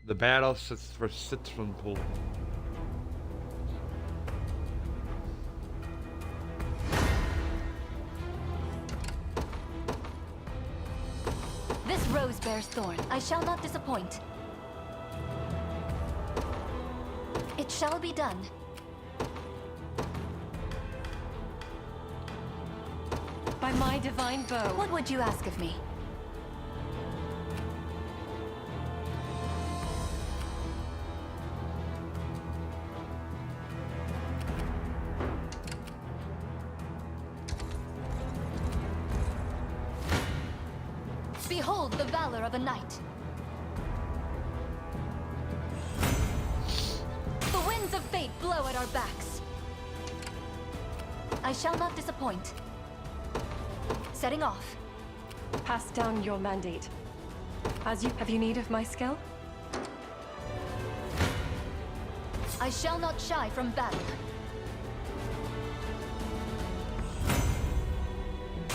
The battle sits for Citron Pool. This rose bears thorn. I shall not disappoint. It shall be done. By my divine bow. What would you ask of me? Behold the valor of a knight. The winds of fate blow at our backs. I shall not disappoint. Setting off. Pass down your mandate. Have you need of my skill? I shall not shy from battle.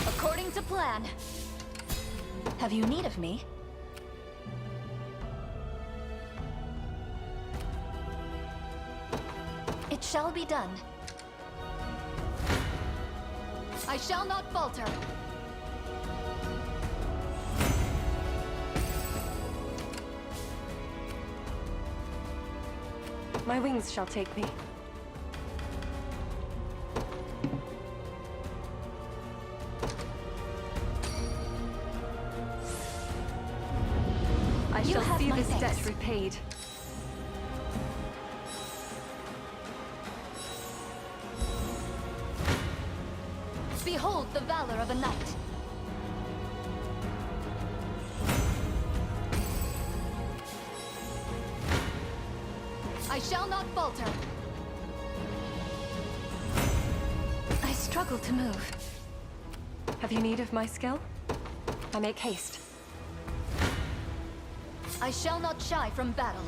According to plan. Have you need of me? It shall be done. I shall not falter. My wings shall take me. I You shall have see my this thanks. debt repaid. Behold the valor of a knight. I shall not falter. I struggle to move. Have you need of my skill? I make haste. I shall not shy from battle.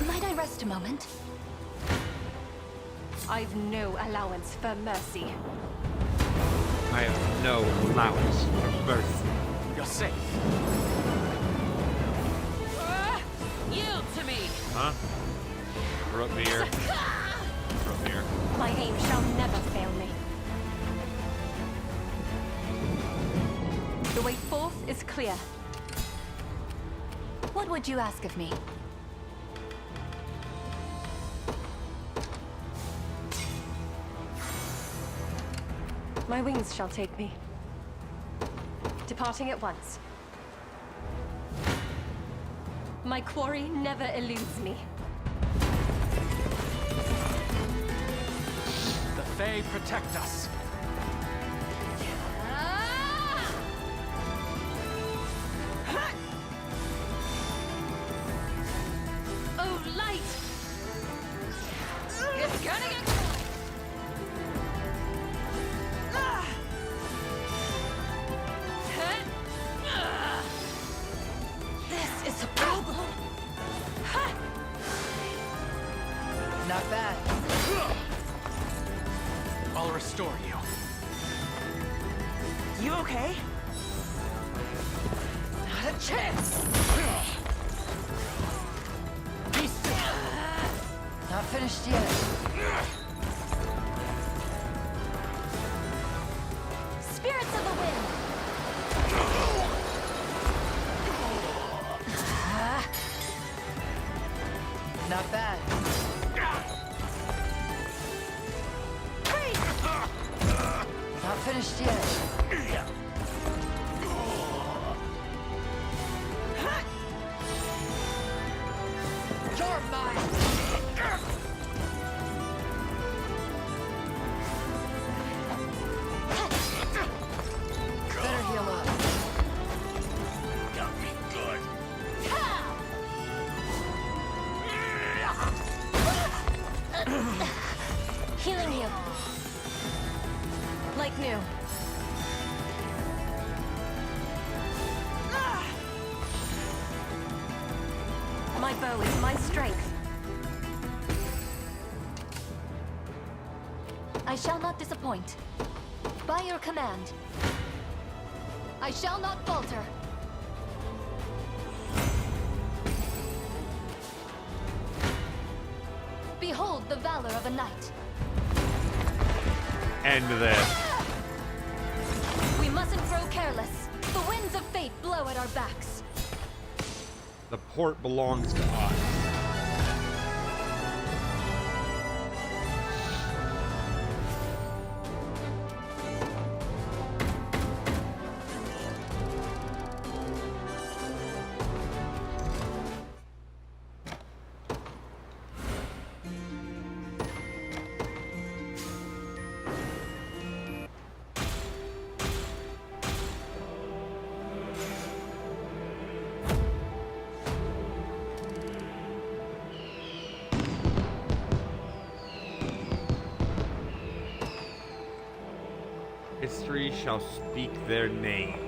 Might I rest a moment? I've no allowance for mercy. I have no allowance for mercy. You're safe. Yield to me! Huh? We're up here. We're up here. My aim shall never fail me. The way forth is clear. What would you ask of me? My wings shall take me. Departing at once. My quarry never eludes me. The Fae protect us. Oh, light! It's gonna get close! This is a problem! Not bad. I'll restore you. You okay? Not a chance! Be still. Not finished yet. Spirits of the wind! Not bad. Not finished yet. You're mine. Better heal up. Got me good. Healing you. Like new. My bow is my strength. I shall not disappoint. By your command. I shall not falter. Behold the valor of a knight. End this. We mustn't grow careless. The winds of fate blow at our backs. The port belongs to us. History shall speak their names.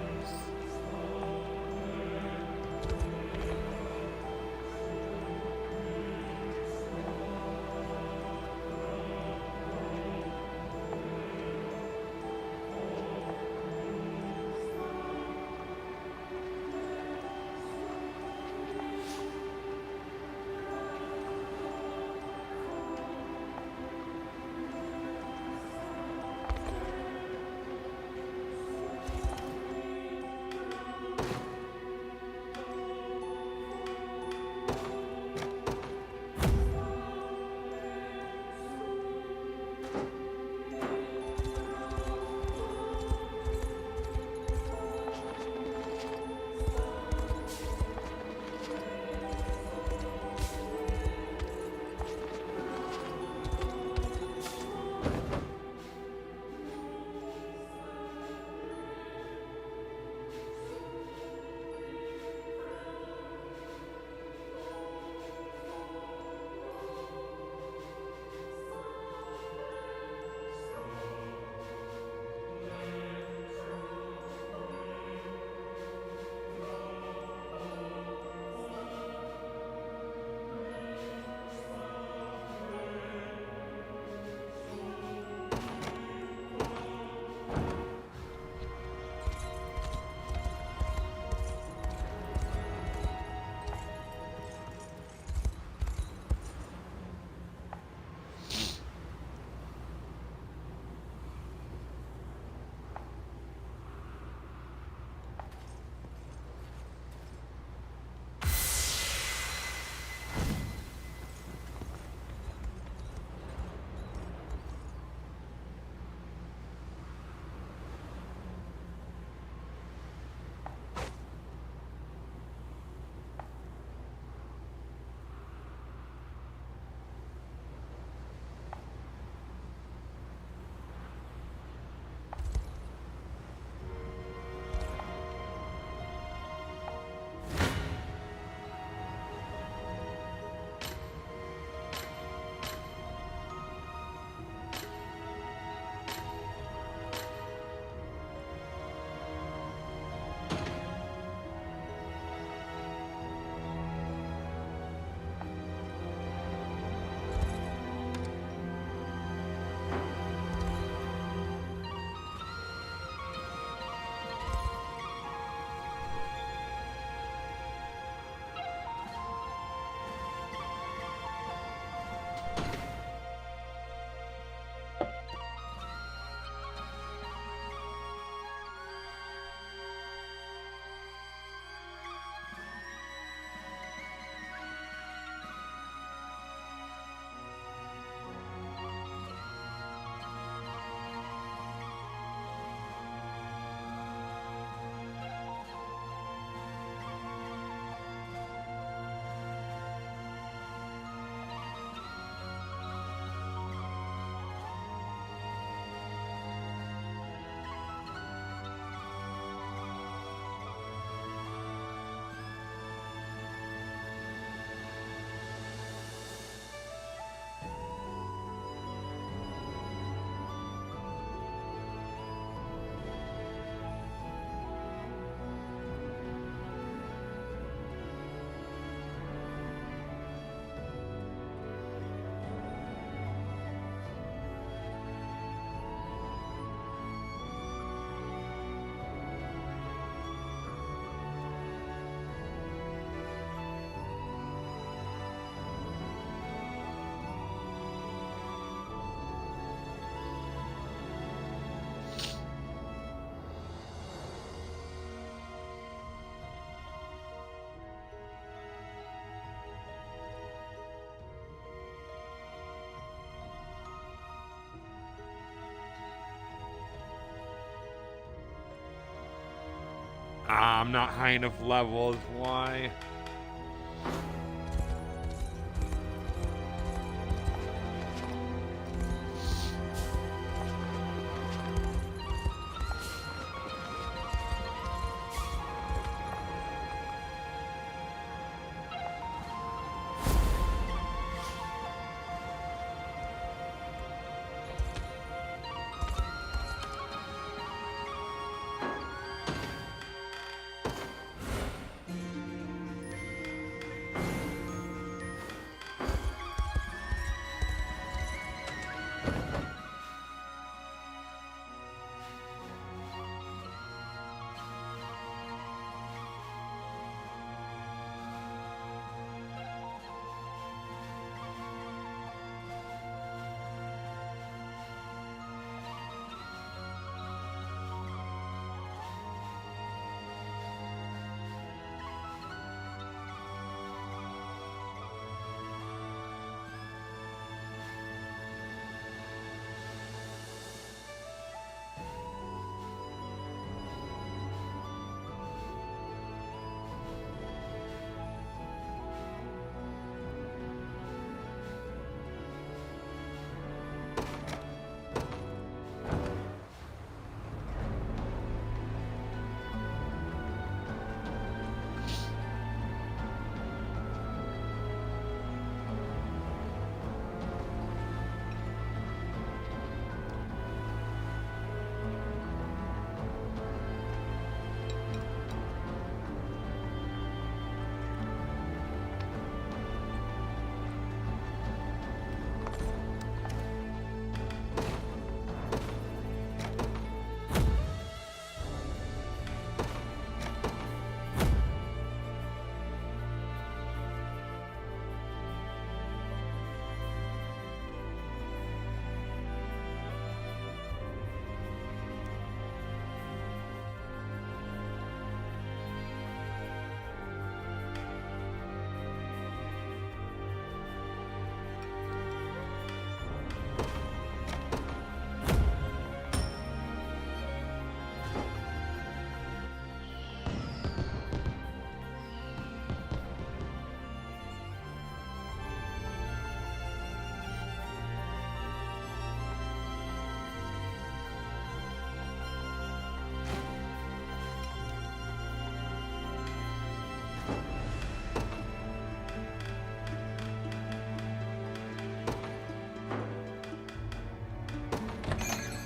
I'm not high enough levels. Why?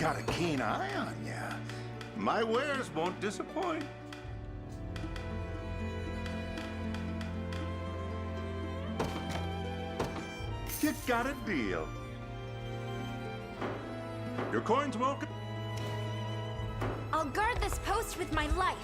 Got a keen eye on ya. My wares won't disappoint. You got a deal. Your coin's welcome. I'll guard this post with my life.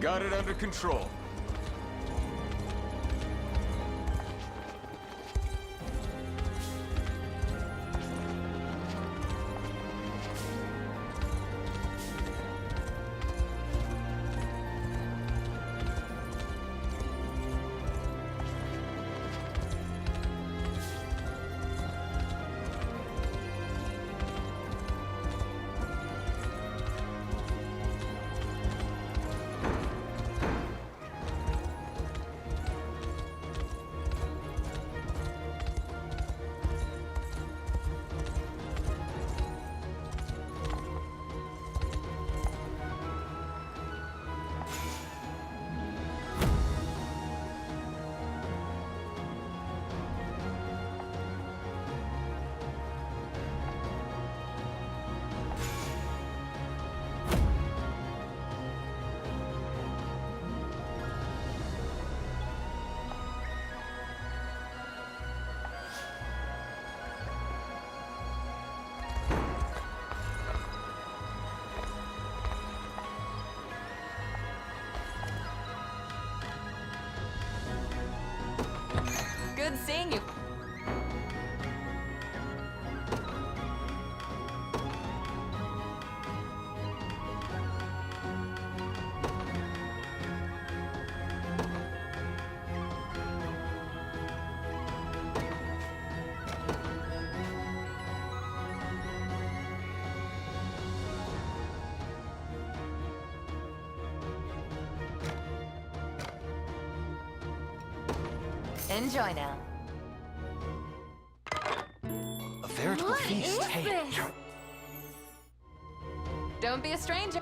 Got it under control. Good seeing you. Enjoy now. A veritable What feast. is Hey, this? Don't be a stranger.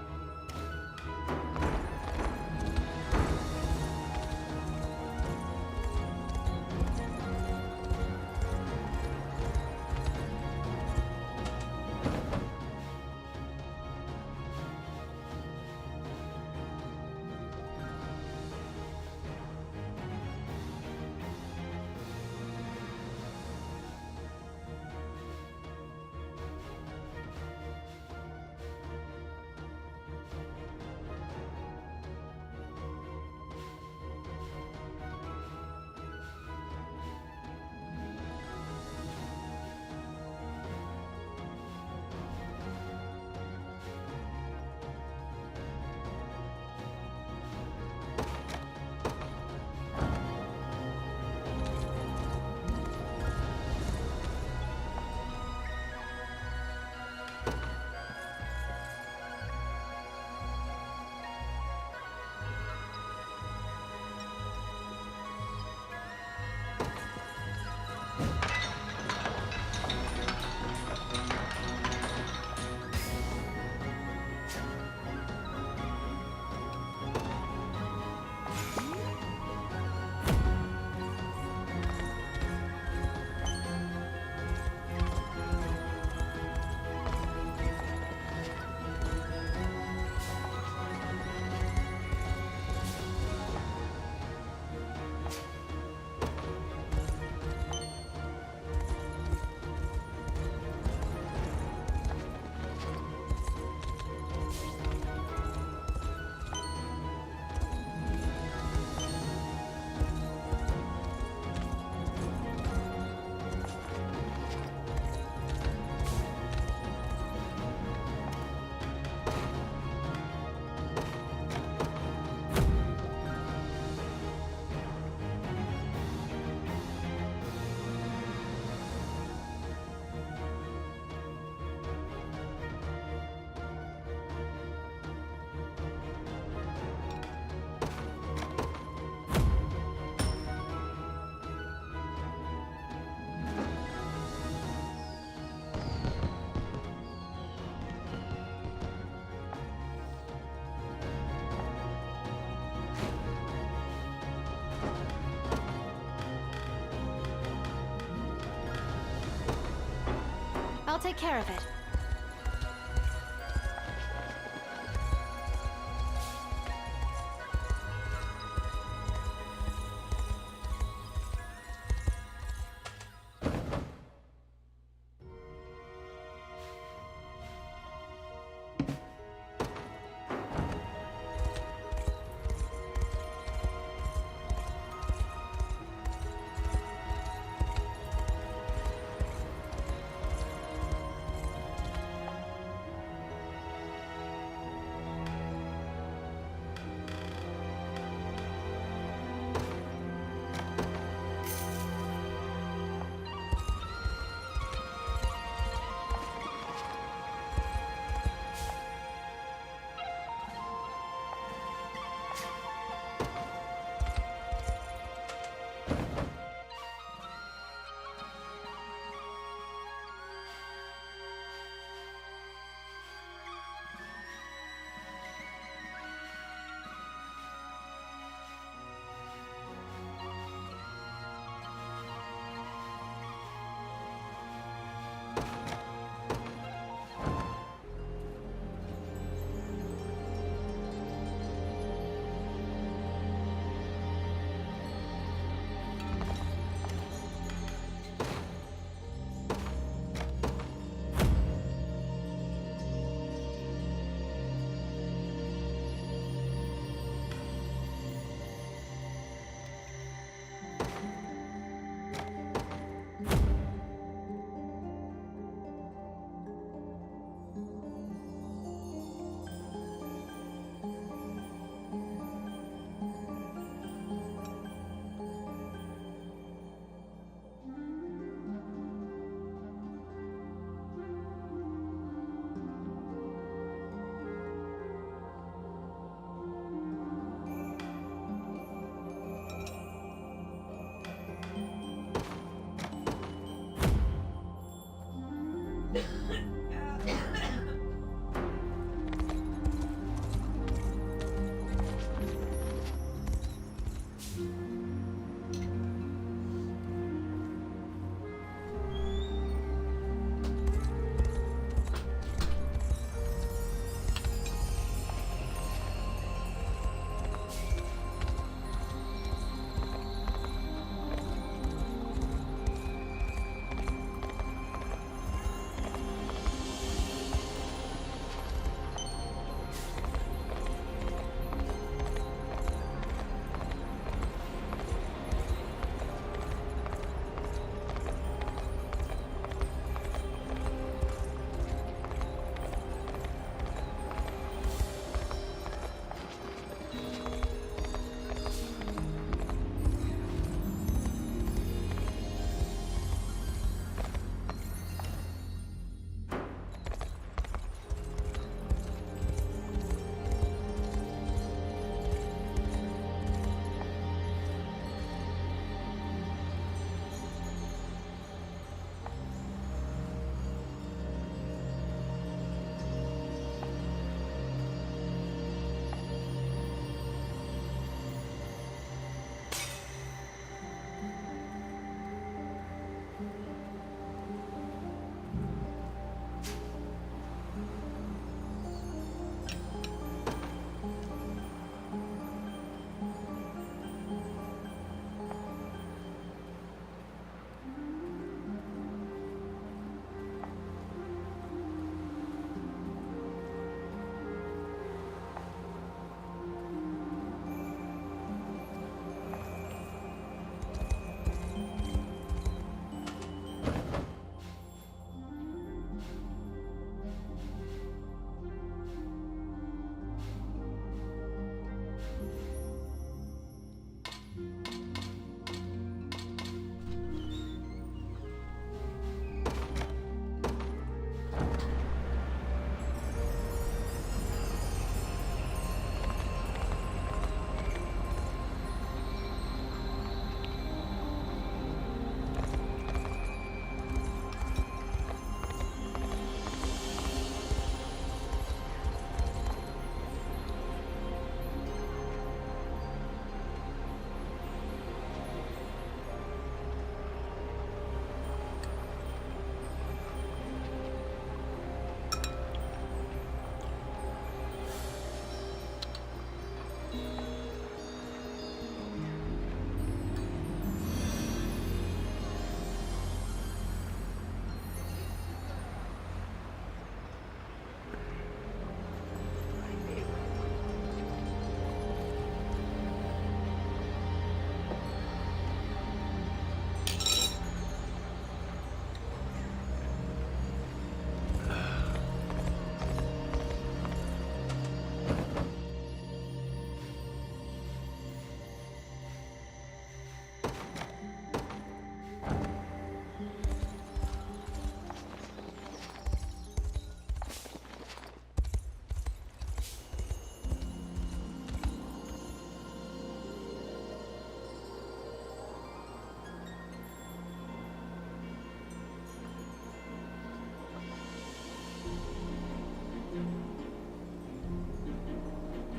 I'll take care of it.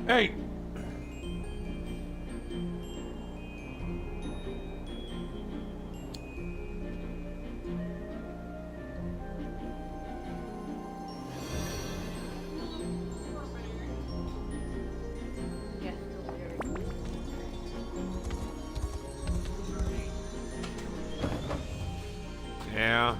Hey! Yeah.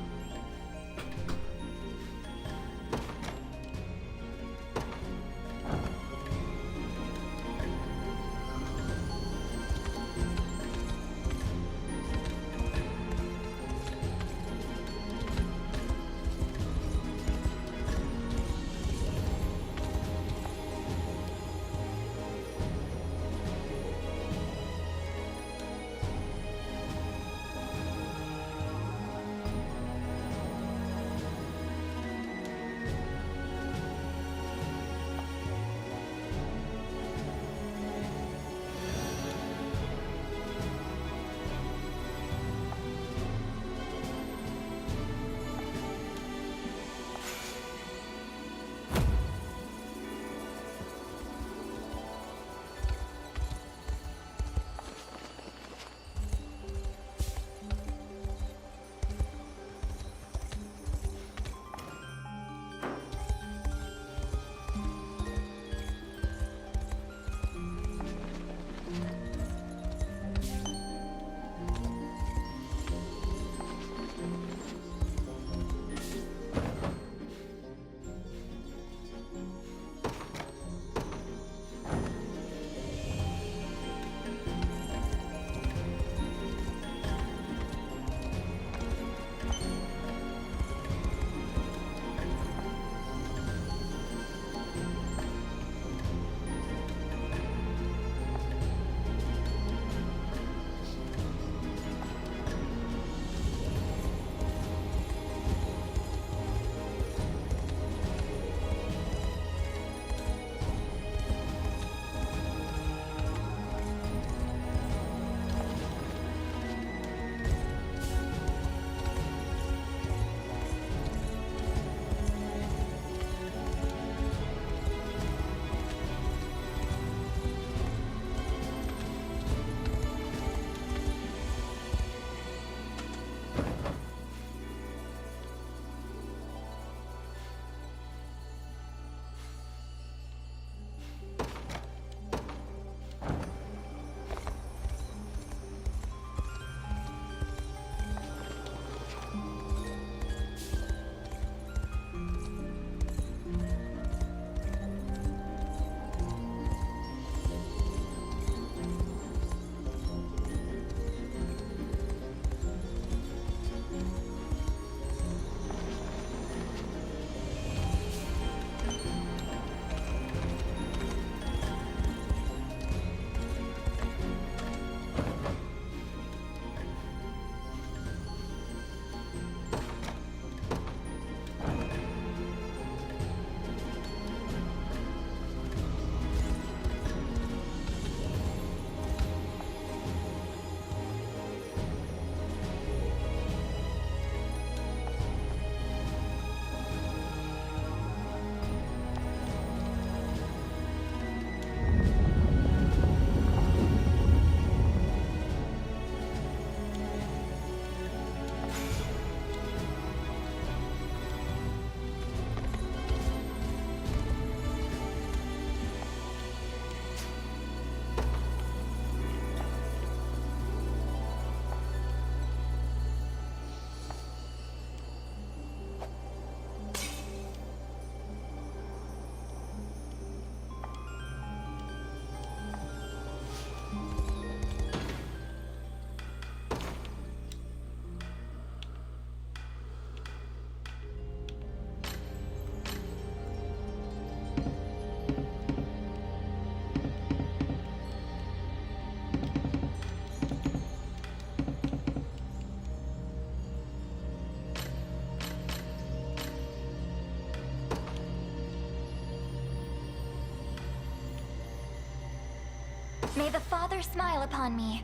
May the Father smile upon me.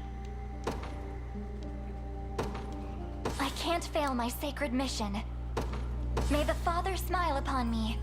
I can't fail my sacred mission. May the Father smile upon me.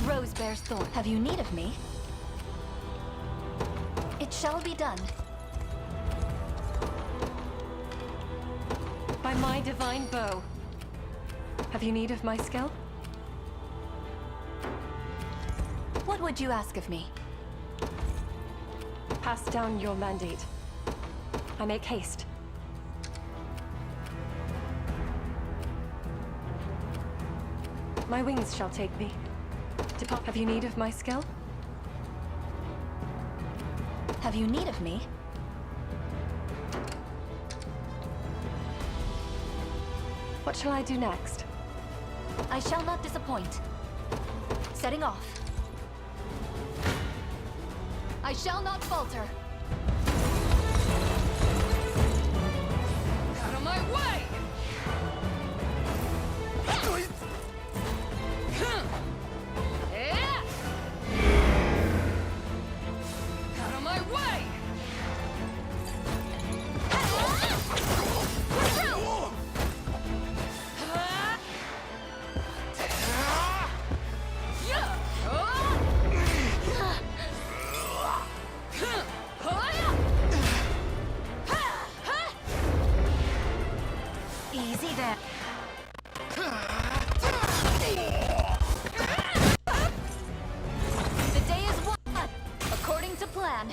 rose bears thorn. Have you need of me? It shall be done. By my divine bow. Have you need of my skill? What would you ask of me? Pass down your mandate. I make haste. My wings shall take me. Depart. Have you need of my skill? Have you need of me? What shall I do next? I shall not disappoint. Setting off. I shall not falter. Out of my way! Out of my way! Easy there. The day is won, according to plan.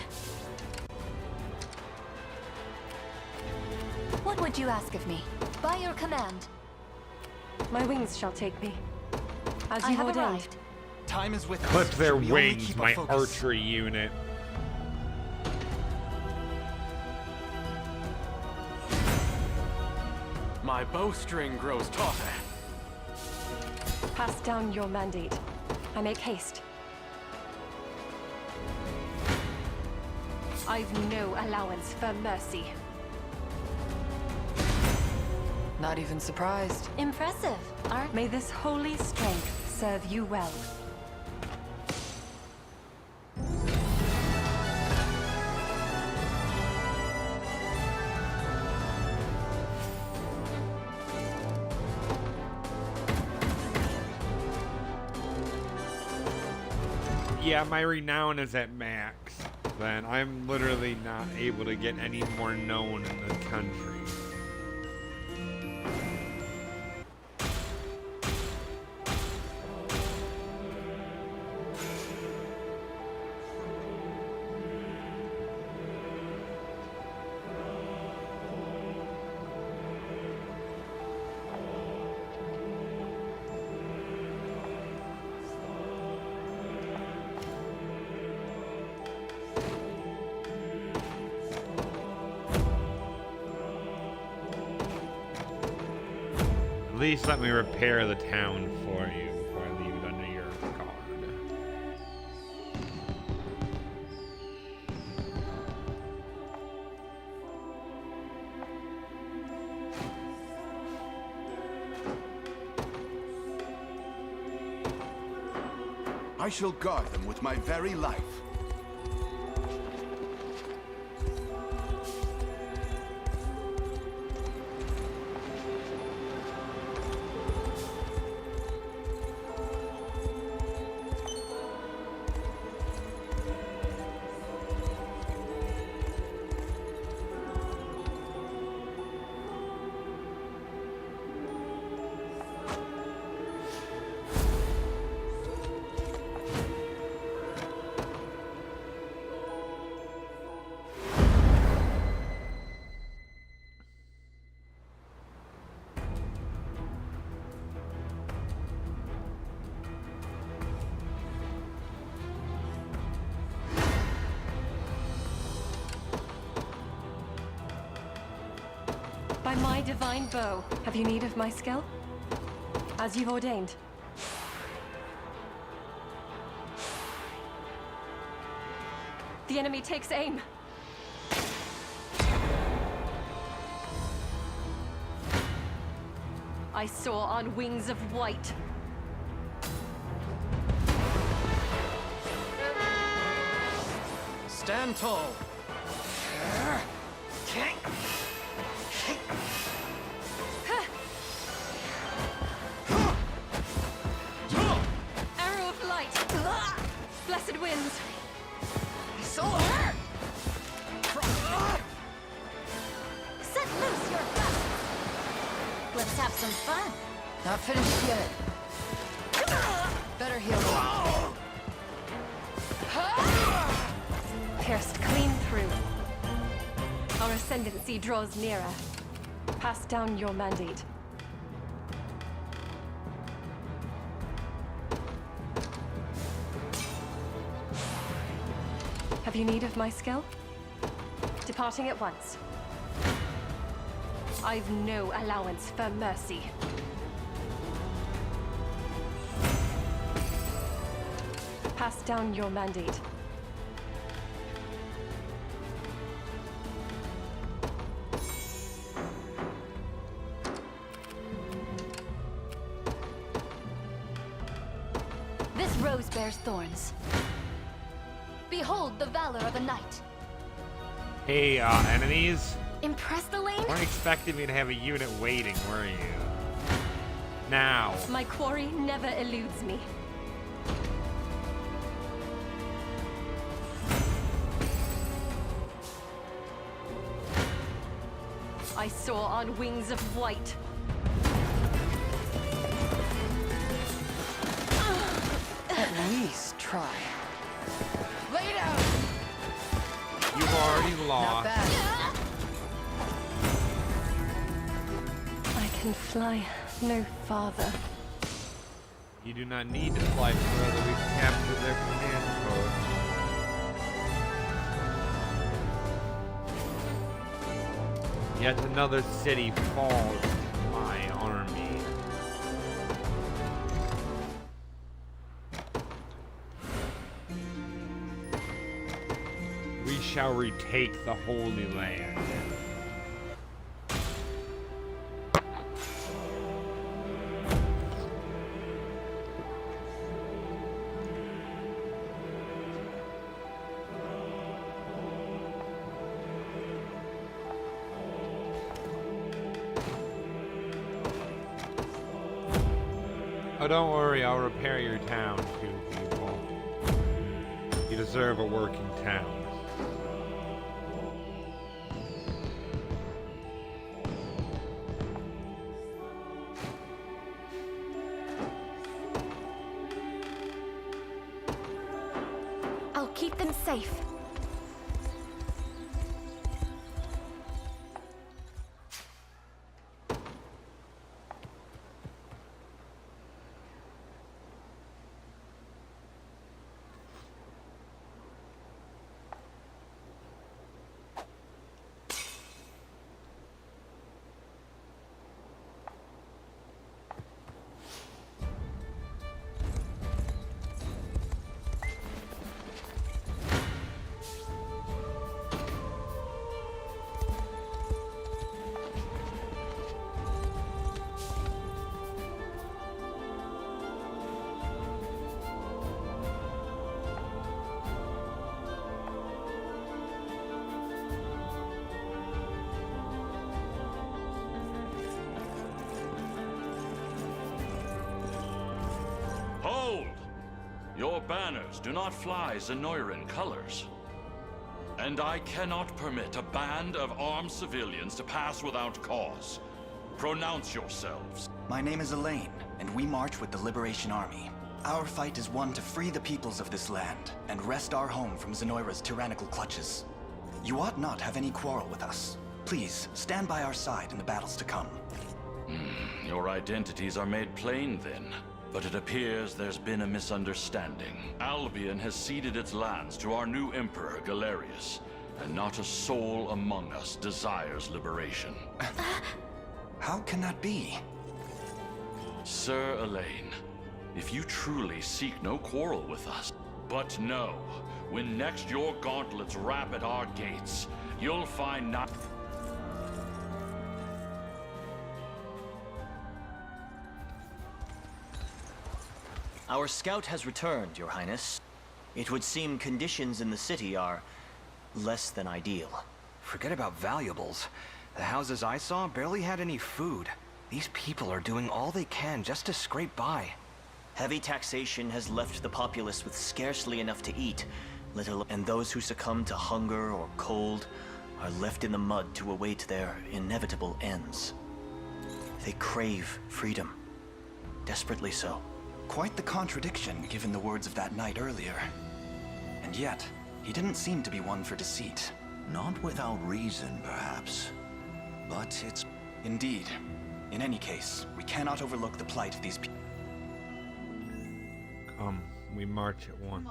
What would you ask of me? By your command. My wings shall take me. As I you have ordained. arrived. Time is with Clip us. their We only wings, keep our my focus. archery unit. My bowstring grows tauter. Pass down your mandate. I make haste. I've no allowance for mercy. Not even surprised. Impressive, aren't May this holy strength serve you well. Yeah, my renown is at max. Then I'm literally not able to get any more known in the country. At least let me repair the town for you before I leave it under your guard. I shall guard them with my very life. By my divine bow. Have you need of my skill? As you've ordained. The enemy takes aim. I soar on wings of white. Stand tall. Arrow of light. fight. Blessed winds! So hurt! Set loose your guts. Let's have some fun. Not finished yet. Better heal up. Pierced clean through. Our ascendancy draws nearer. Pass down your mandate. Have you need of my skill? Departing at once. I've no allowance for mercy. Pass down your mandate. This rose bears thorns. Behold the valor of a knight. Hey, enemies. Impressed, Elaine? Weren't expecting me to have a unit waiting, were you? Now. My quarry never eludes me. I soar on wings of white. At least try. Lay down! You've already Not lost. bad. I can fly no farther. You do not need to fly further. We've captured their command post. Yet another city falls to my army. We shall retake the Holy Land. Oh, don't worry, I'll repair your town too, people. You deserve a working town. I'll keep them safe. Hold! Your banners do not fly Zenoiran colors. And I cannot permit a band of armed civilians to pass without cause. Pronounce yourselves. My name is Elaine, and we march with the Liberation Army. Our fight is one to free the peoples of this land and wrest our home from Zenoira's tyrannical clutches. You ought not have any quarrel with us. Please, stand by our side in the battles to come. Your identities are made plain then. But it appears there's been a misunderstanding. Albion has ceded its lands to our new emperor, Galerius, and not a soul among us desires liberation. How can that be? Sir Elaine, if you truly seek no quarrel with us, but know, when next your gauntlets rap at our gates, you'll find not... Our scout has returned, Your Highness. It would seem conditions in the city are less than ideal. Forget about valuables. The houses I saw barely had any food. These people are doing all they can just to scrape by. Heavy taxation has left the populace with scarcely enough to eat, and those who succumb to hunger or cold are left in the mud to await their inevitable ends. They crave freedom, desperately so. Quite the contradiction, given the words of that knight earlier. And yet, he didn't seem to be one for deceit. Not without reason, perhaps. But it's... Indeed. In any case, we cannot overlook the plight of these people. Come, we march at once.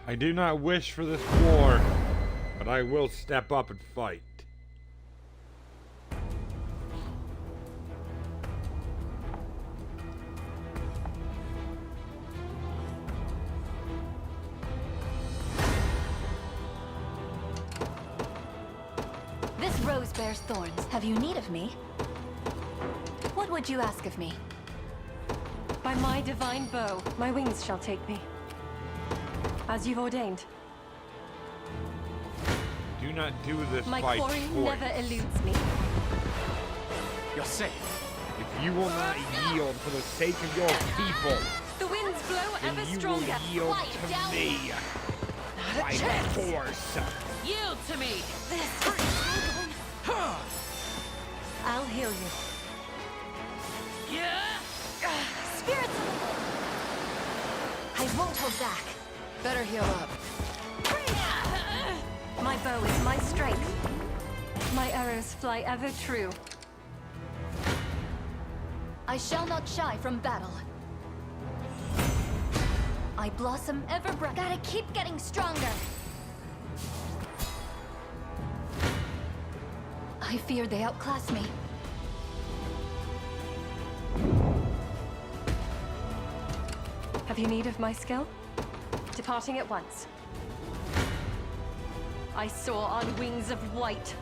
I do not wish for this war, but I will step up and fight. This rose bears thorns. Have you need of me? What would you ask of me? By my divine bow, my wings shall take me. As you've ordained. Do not do this My by quarry choice. never eludes me. You're safe. If you will not yield for the sake of your people, The winds blow then ever you stronger. will yield to me by force. Yield to me! I'll heal you. Spirits! I won't hold back. Better heal up. My bow is my strength. My arrows fly ever true. I shall not shy from battle. I blossom ever bright. Gotta keep getting stronger. I fear they outclass me. Have you need of my skill? Departing at once. I soar on wings of white.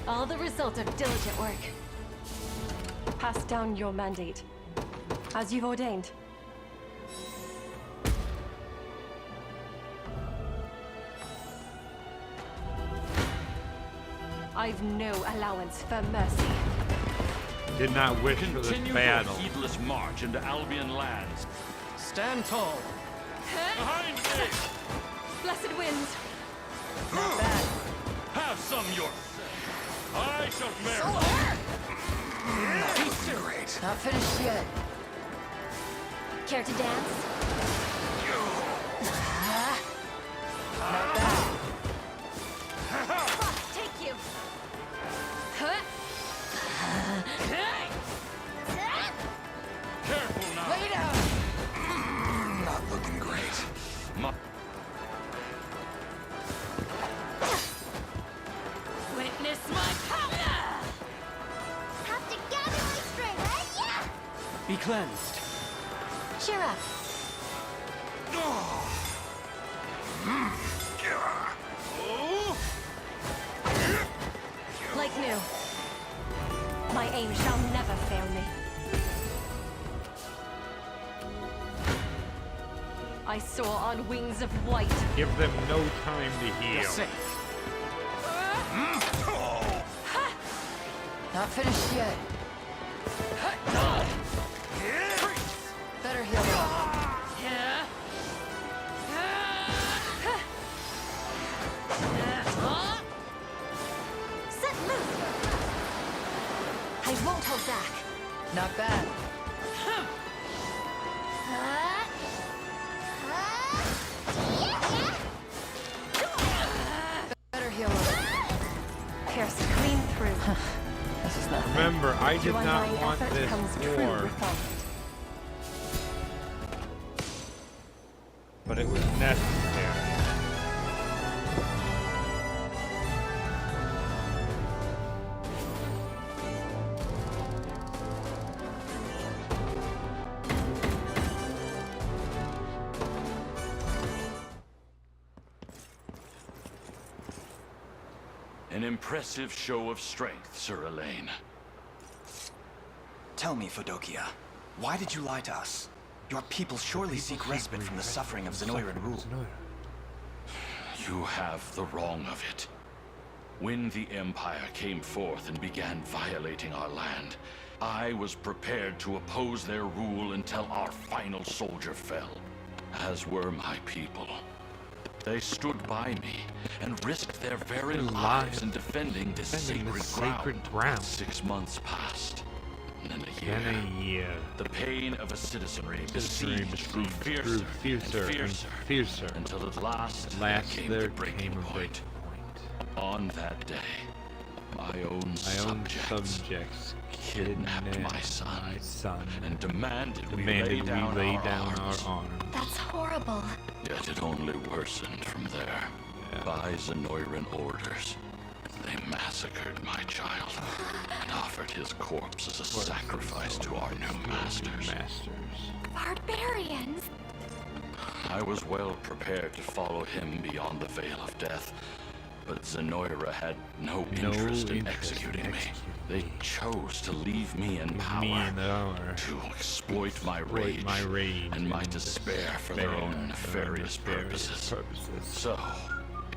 All the result of diligent work. Pass down your mandate. As you've ordained. I've no allowance for mercy. Did not wish for this Continue your battle. heedless march into Albion lands. Stand tall. Behind me! Blessed winds. Not bad. Have some yourself. I shall bear. great. Not finished yet. Care to dance? Not bad. Frost, take you! Careful now. Lay down! Not looking great. Witness my power! Have to gather my strength, yeah! Be cleansed. Cheer up. Like new. My aim shall never fail me. I soar on wings of white. Give them no time to You're heal. safe. Not finished yet. Better heal up. Set loose! I won't hold back. Not bad. Better heal up. Pierce clean through. This is not Remember, I did not Undying want effort this comes true war, refinement. but it was necessary. An impressive show of strength, Sir Elaine. Tell me, Fedokia, why did you lie to us? Your people surely seek respite from the suffering of Zenoiran rule. You have the wrong of it. When the Empire came forth and began violating our land, I was prepared to oppose their rule until our final soldier fell, as were my people. They stood by me and risked their very lives in defending this sacred ground. 6 months passed. And then a year. The pain of a citizenry besieged grew fiercer and fiercer until at last there came the breaking point. On that day, my own subjects kidnapped my son and demanded we lay down our arms. That's horrible. Yet it only worsened from there. By Zenoiran orders, they massacred my child and offered his corpse as a sacrifice to our new masters. Barbarians! I was well prepared to follow him beyond the veil of death, but Zenoira had no interest in executing me. They chose to leave me in power, to exploit my rage and my despair for their own nefarious purposes. So,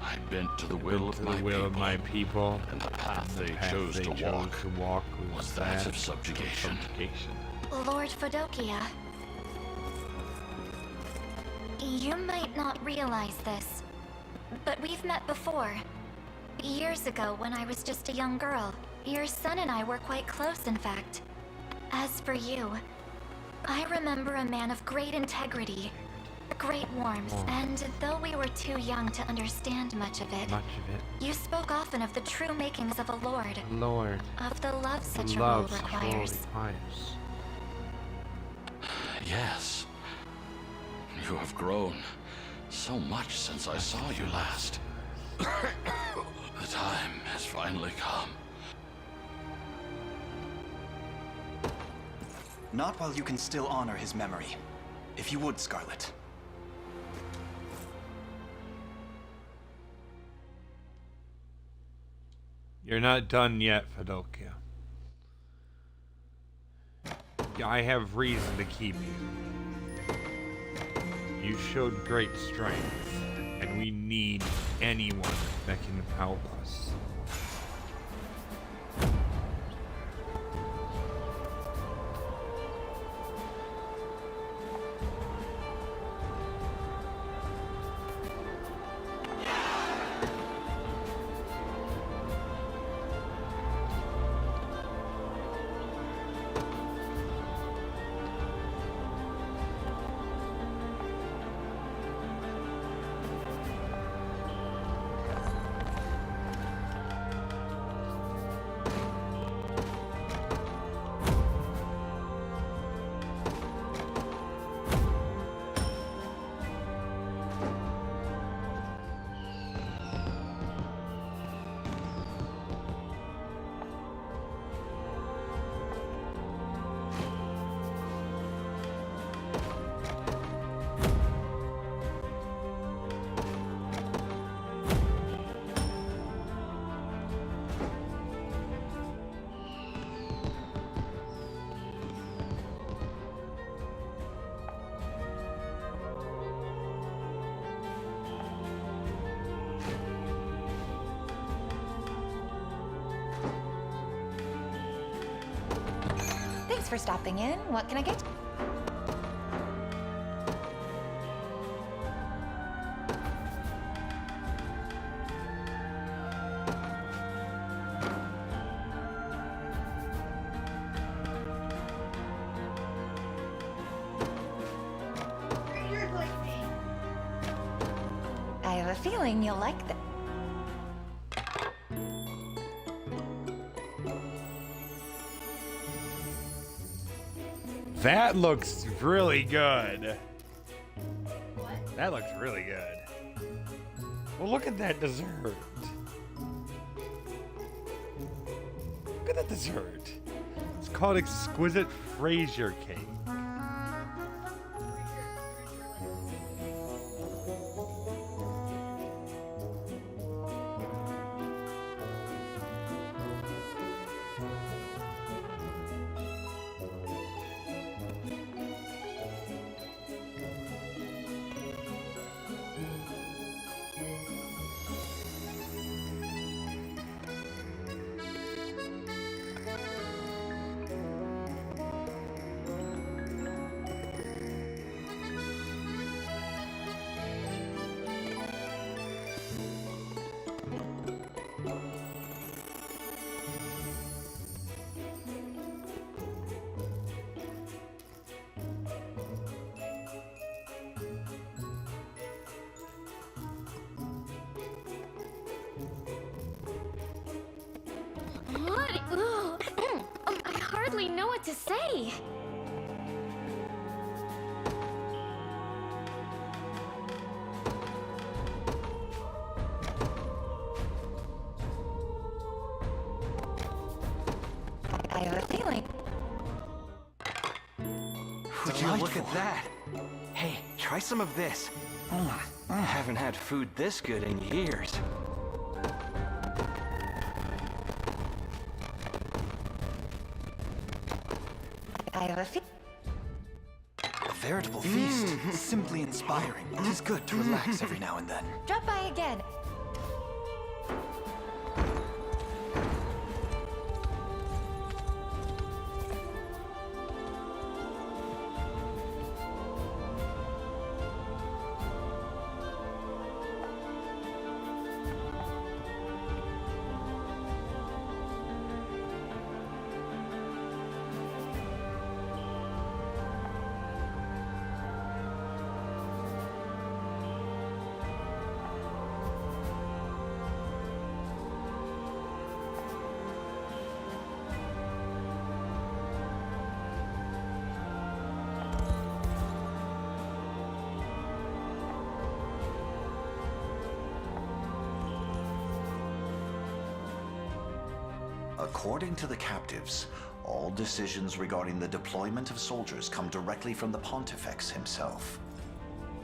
I bent to the will of my people, and the path they chose to walk was that of subjugation. Lord Fedokia, you might not realize this, but we've met before. Years ago, when I was just a young girl. Your son and I were quite close, in fact. As for you, I remember a man of great integrity, great warmth, and though we were too young to understand much of it, you spoke often of the true makings of a lord. Of the love such a role requires. Yes. You have grown so much since I saw you last. The time has finally come. Not while you can still honor his memory. If you would, Scarlet. You're not done yet, Fedokia. I have reason to keep you. You showed great strength, and we need anyone that can help us. Thanks for stopping in. What can I get? I have a feeling you'll like them. That looks really good. That looks really good. Well, look at that dessert. Look at that dessert. It's called exquisite Fraser cake. what to say. I have a feeling. Would you look at that? Hey, try some of this. I haven't had food this good in years. I have a A veritable feast. Simply inspiring. It is good to relax every now and then. Drop by again. According to the captives, all decisions regarding the deployment of soldiers come directly from the Pontifex himself.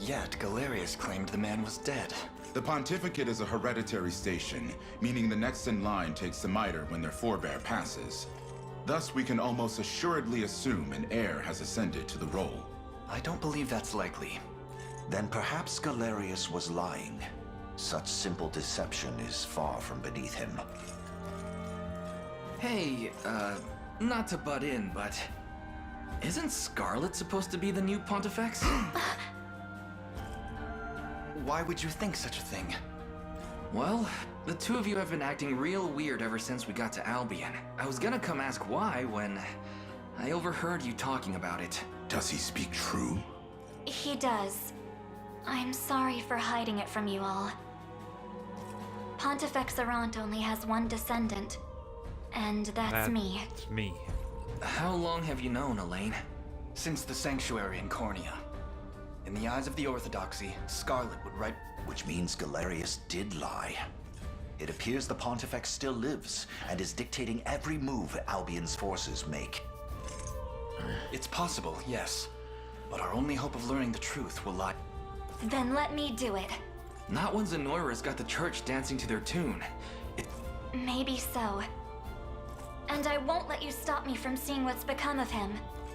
Yet, Galerius claimed the man was dead. The Pontificate is a hereditary station, meaning the next in line takes the mitre when their forebear passes. Thus, we can almost assuredly assume an heir has ascended to the role. I don't believe that's likely. Then perhaps Galerius was lying. Such simple deception is far from beneath him. Hey, not to butt in, but isn't Scarlet supposed to be the new Pontifex? Why would you think such a thing? Well, the two of you have been acting real weird ever since we got to Albion. I was gonna come ask why when I overheard you talking about it. Does he speak true? He does. I'm sorry for hiding it from you all. Pontifex Errant only has one descendant, and that's me. It's me. How long have you known, Elaine? Since the sanctuary in Cornea. In the eyes of the Orthodoxy, Scarlet would write... Which means Galerius did lie. It appears the Pontifex still lives, and is dictating every move Albion's forces make. It's possible, yes. But our only hope of learning the truth will lie... Then let me do it. Not when Zenoira's got the church dancing to their tune. Maybe so. And I won't let you stop me from seeing what's become of him.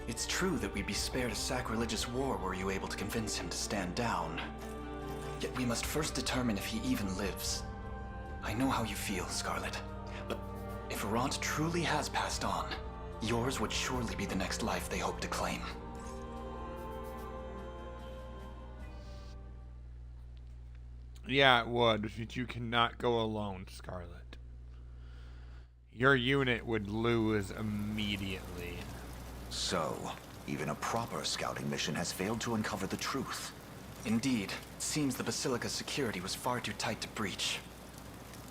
It's true that we'd be spared a sacrilegious war were you able to convince him to stand down. Yet we must first determine if he even lives. I know how you feel, Scarlet. But if Errant truly has passed on, yours would surely be the next life they hope to claim. Yeah, it would, but you cannot go alone, Scarlet. Your unit would lose immediately. So, even a proper scouting mission has failed to uncover the truth. Indeed, it seems the Basilica's security was far too tight to breach.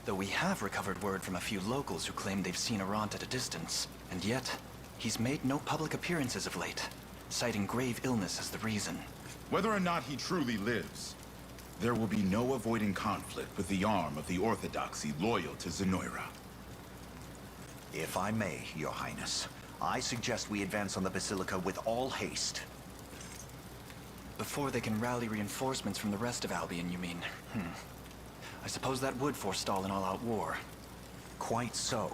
Though we have recovered word from a few locals who claim they've seen Errant at a distance, and yet, he's made no public appearances of late, citing grave illness as the reason. Whether or not he truly lives, there will be no avoiding conflict with the arm of the Orthodoxy loyal to Zenoira. If I may, Your Highness, I suggest we advance on the Basilica with all haste. Before they can rally reinforcements from the rest of Albion, you mean? I suppose that would forestall an all-out war. Quite so.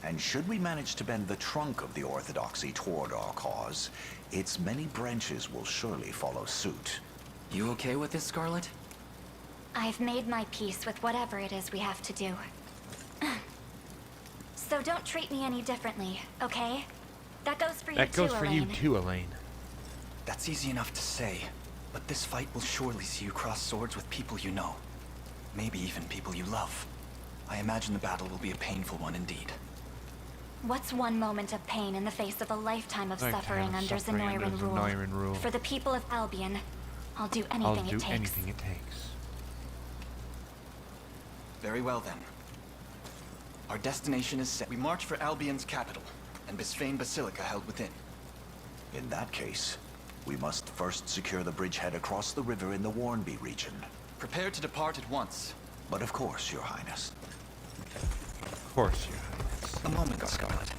And should we manage to bend the trunk of the Orthodoxy toward our cause, its many branches will surely follow suit. You okay with this, Scarlet? I've made my peace with whatever it is we have to do. So don't treat me any differently, okay? That goes for you too, Elaine. That goes for you too, Elaine. That's easy enough to say, but this fight will surely see you cross swords with people you know. Maybe even people you love. I imagine the battle will be a painful one indeed. What's one moment of pain in the face of a lifetime of suffering under Zenoiran rule? For the people of Albion, I'll do anything it takes. Very well then. Our destination is set. We march for Albion's capital. and Bisphane Basilica held within. In that case, we must first secure the bridgehead across the river in the Warnby region. Prepare to depart at once. But of course, Your Highness. Of course, Your Highness. A moment, Scarlet.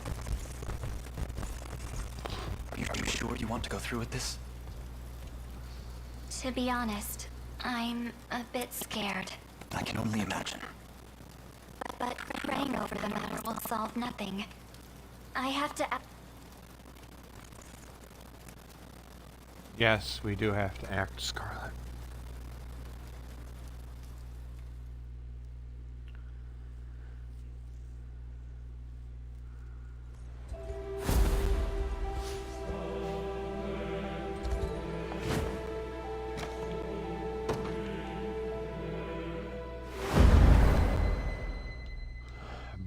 Are you sure you want to go through with this? To be honest, I'm a bit scared. I can only imagine. But praying over the matter will solve nothing. I have to... Yes, we do have to act, Scarlet.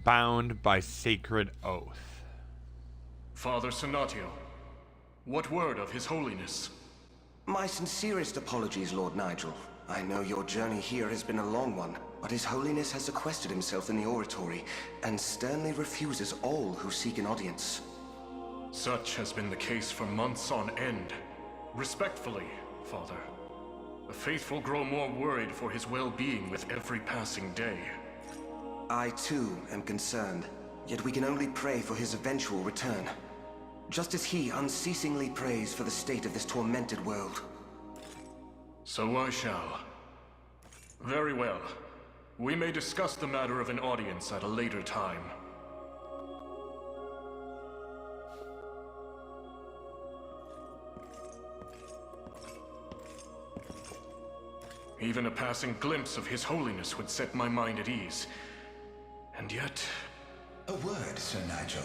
Bound by sacred oath. Father Sonatio, what word of His Holiness? My sincerest apologies, Lord Nigel. I know your journey here has been a long one, but His Holiness has sequestered himself in the oratory and sternly refuses all who seek an audience. Such has been the case for months on end. Respectfully, Father. The faithful grow more worried for his well-being with every passing day. I too am concerned, yet we can only pray for his eventual return. Just as he unceasingly prays for the state of this tormented world. So I shall. Very well. We may discuss the matter of an audience at a later time. Even a passing glimpse of His Holiness would set my mind at ease. And yet... A word, Sir Nigel.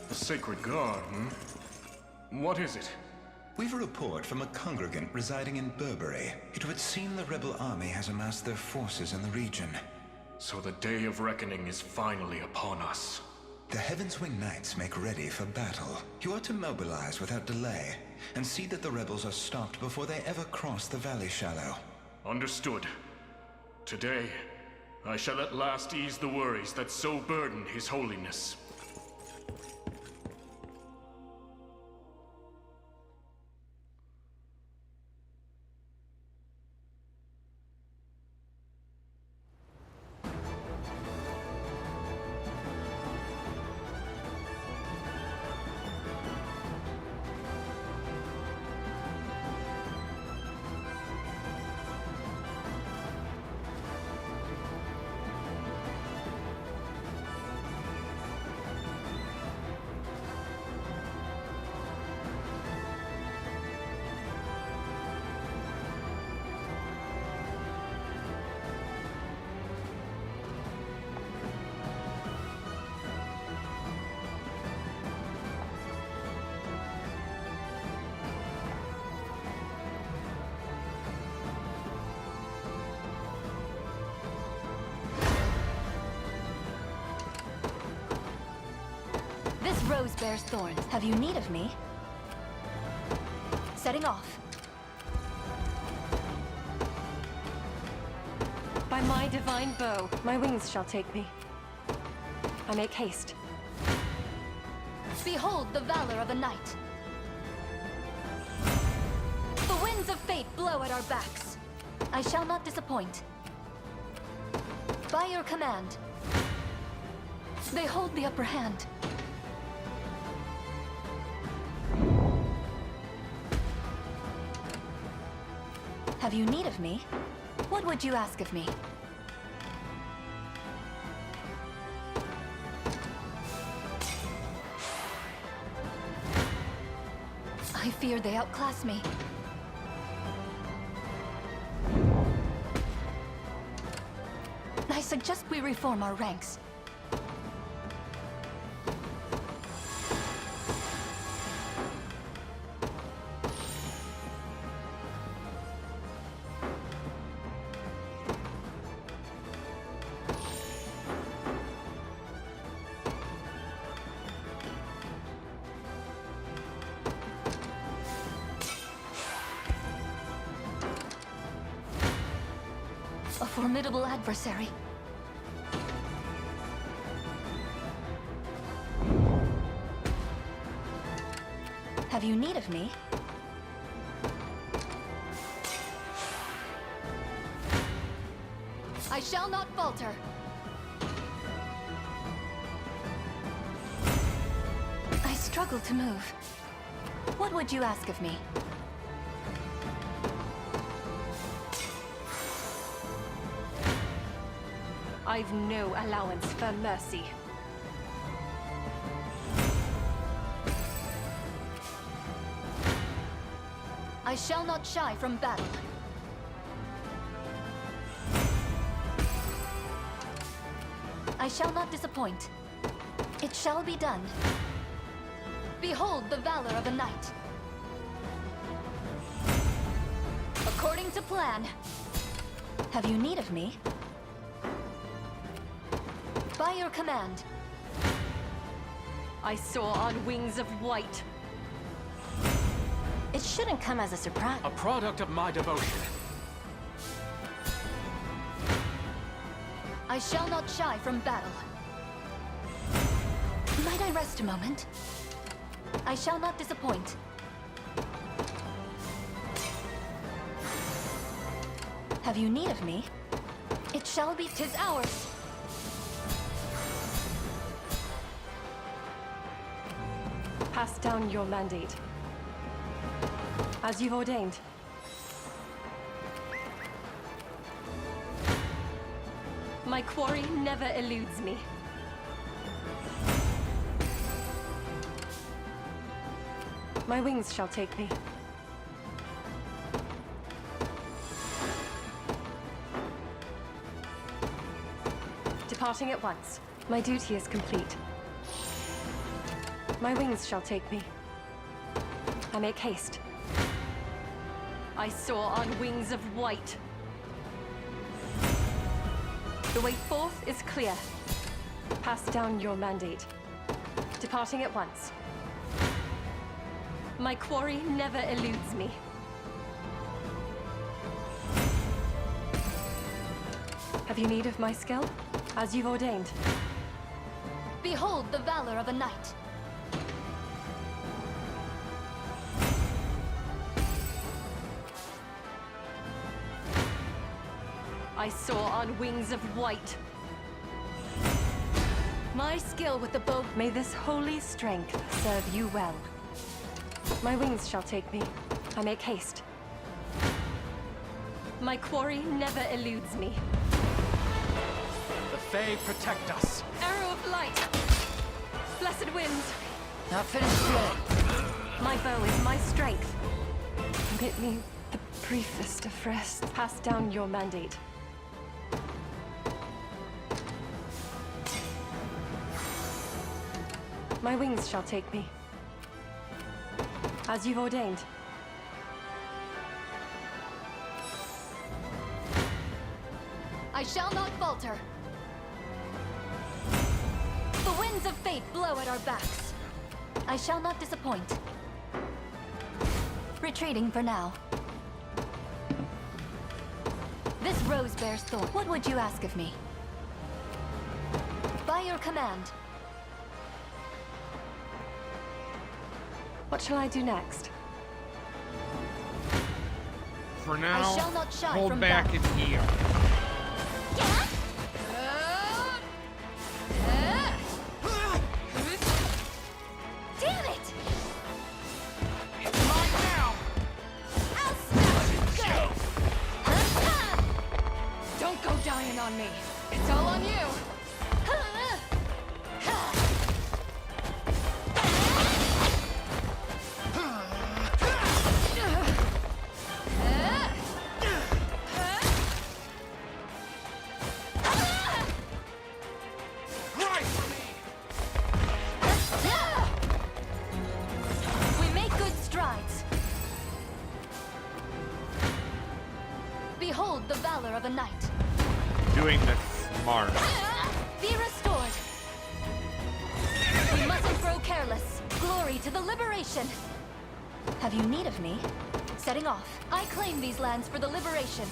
The Sacred Guard, hmm? What is it? We've a report from a congregant residing in Burberry. It would seem the rebel army has amassed their forces in the region. So the day of reckoning is finally upon us. The Heaven's Wing Knights make ready for battle. You are to mobilize without delay, and see that the rebels are stopped before they ever cross the Valley Shallow. Understood. Today, I shall at last ease the worries that so burden His Holiness. This rose bears thorns. Have you need of me? Setting off. By my divine bow, my wings shall take me. I make haste. Behold the valor of a knight. The winds of fate blow at our backs. I shall not disappoint. By your command. They hold the upper hand. Have you need of me? What would you ask of me? I fear they outclass me. I suggest we reform our ranks. A formidable adversary. Have you need of me? I shall not falter. I struggle to move. What would you ask of me? I've no allowance for mercy. I shall not shy from battle. I shall not disappoint. It shall be done. Behold the valor of a knight. According to plan. Have you need of me? By your command. I soar on wings of white. It shouldn't come as a surprise. A product of my devotion. I shall not shy from battle. Might I rest a moment? I shall not disappoint. Have you need of me? It shall be 'tis ours. Pass down your mandate. As you've ordained. My quarry never eludes me. My wings shall take me. Departing at once. My duty is complete. My wings shall take me. I make haste. I soar on wings of white. The way forth is clear. Pass down your mandate. Departing at once. My quarry never eludes me. Have you need of my skill? As you've ordained. Behold the valor of a knight. I soar on wings of white. My skill with the bow. May this holy strength serve you well. My wings shall take me. I make haste. My quarry never eludes me. The Fae protect us. Arrow of light! Blessed winds! Not finished yet. My bow is my strength. Permit me the briefest of rest. Pass down your mandate. My wings shall take me. As you've ordained. I shall not falter. The winds of fate blow at our backs. I shall not disappoint. Retreating for now. This rose bears thorn. What would you ask of me? By your command. What shall I do next? For now, I shall not shy hold from back battle. and heal. Damn it! It's mine now! I'll smash you good! Don't go dying on me. It's all on you. We make good strides. Behold the valor of a knight. Doing this smart. Be restored. We mustn't grow careless. Glory to the liberation. Have you need of me? Setting off. I claim these lands for the liberation.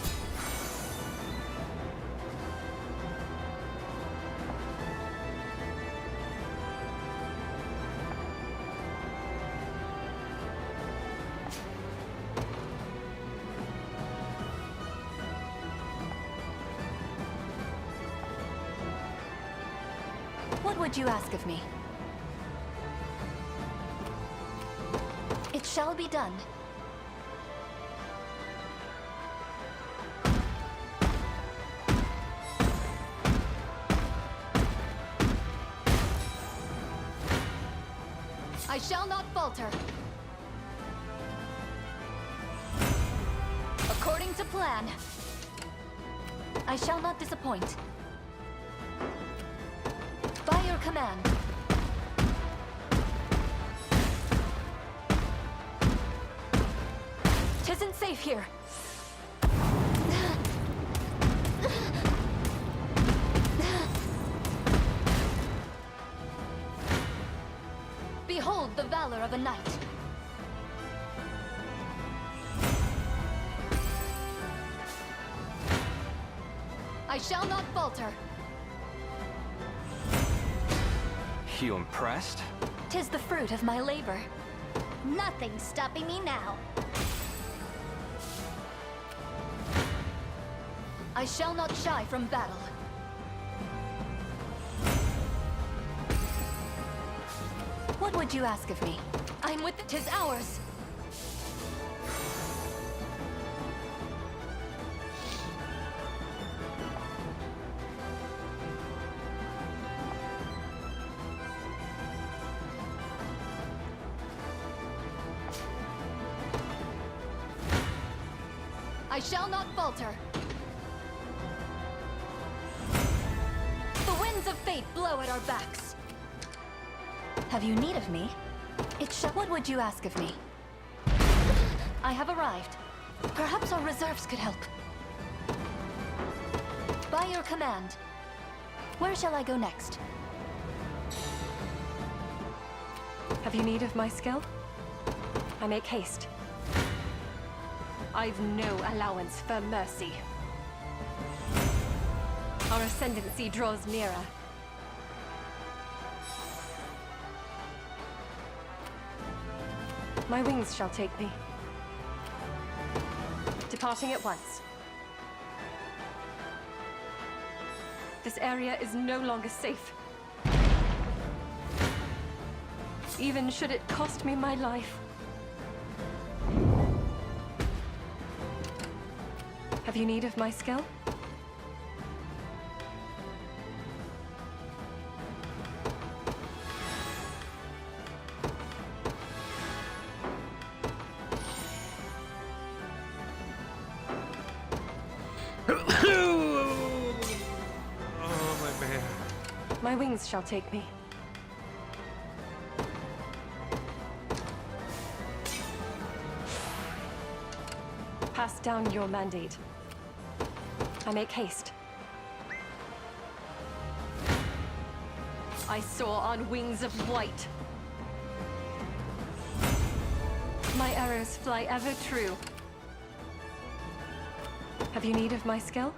What would you ask of me? It shall be done. I shall not falter. According to plan. I shall not disappoint. By your command. Tisn't safe here. Behold the valor of a knight. I shall not falter. You impressed? 'Tis the fruit of my labor. Nothing's stopping me now. I shall not shy from battle. What would you ask of me? I'm with it. 'Tis ours. I shall not falter. The winds of fate blow at our backs. Have you need of me? What would you ask of me? I have arrived. Perhaps our reserves could help. By your command. Where shall I go next? Have you need of my skill? I make haste. I've no allowance for mercy. Our ascendancy draws nearer. My wings shall take me. Departing at once. This area is no longer safe. Even should it cost me my life. Have you need of my skill? Oh, my man. My wings shall take me. Pass down your mandate. I make haste. I soar on wings of white. My arrows fly ever true. Have you need of my skill?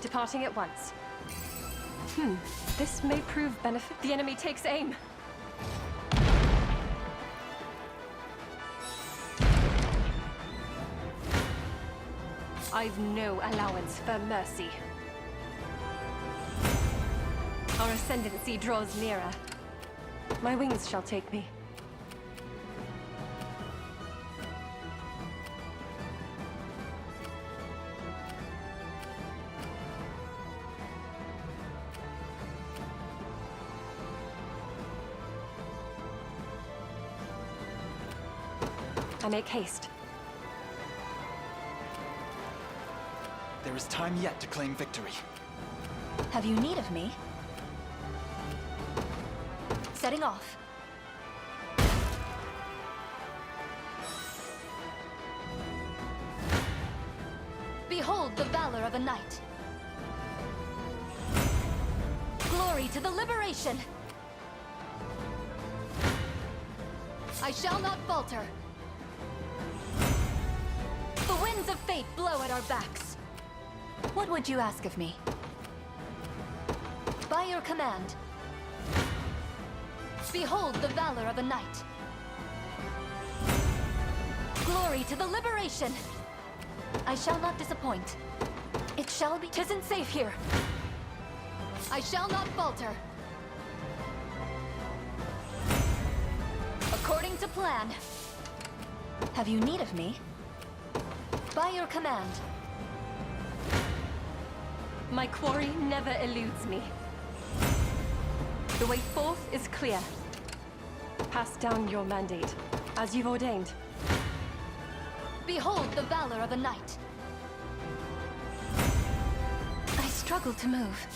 Departing at once. This may prove benefit. The enemy takes aim. I've no allowance for mercy. Our ascendancy draws nearer. My wings shall take me. I make haste. There is time yet to claim victory. Have you need of me? Setting off. Behold the valor of a knight. Glory to the liberation! I shall not falter. The winds of fate blow at our backs. What would you ask of me? By your command. Behold the valor of a knight. Glory to the liberation! I shall not disappoint. It shall be. 'Tisn't safe here. I shall not falter. to plan. Have you need of me? By your command. My quarry never eludes me. The way forth is clear. Pass down your mandate, as you've ordained. Behold the valor of a knight. I struggle to move.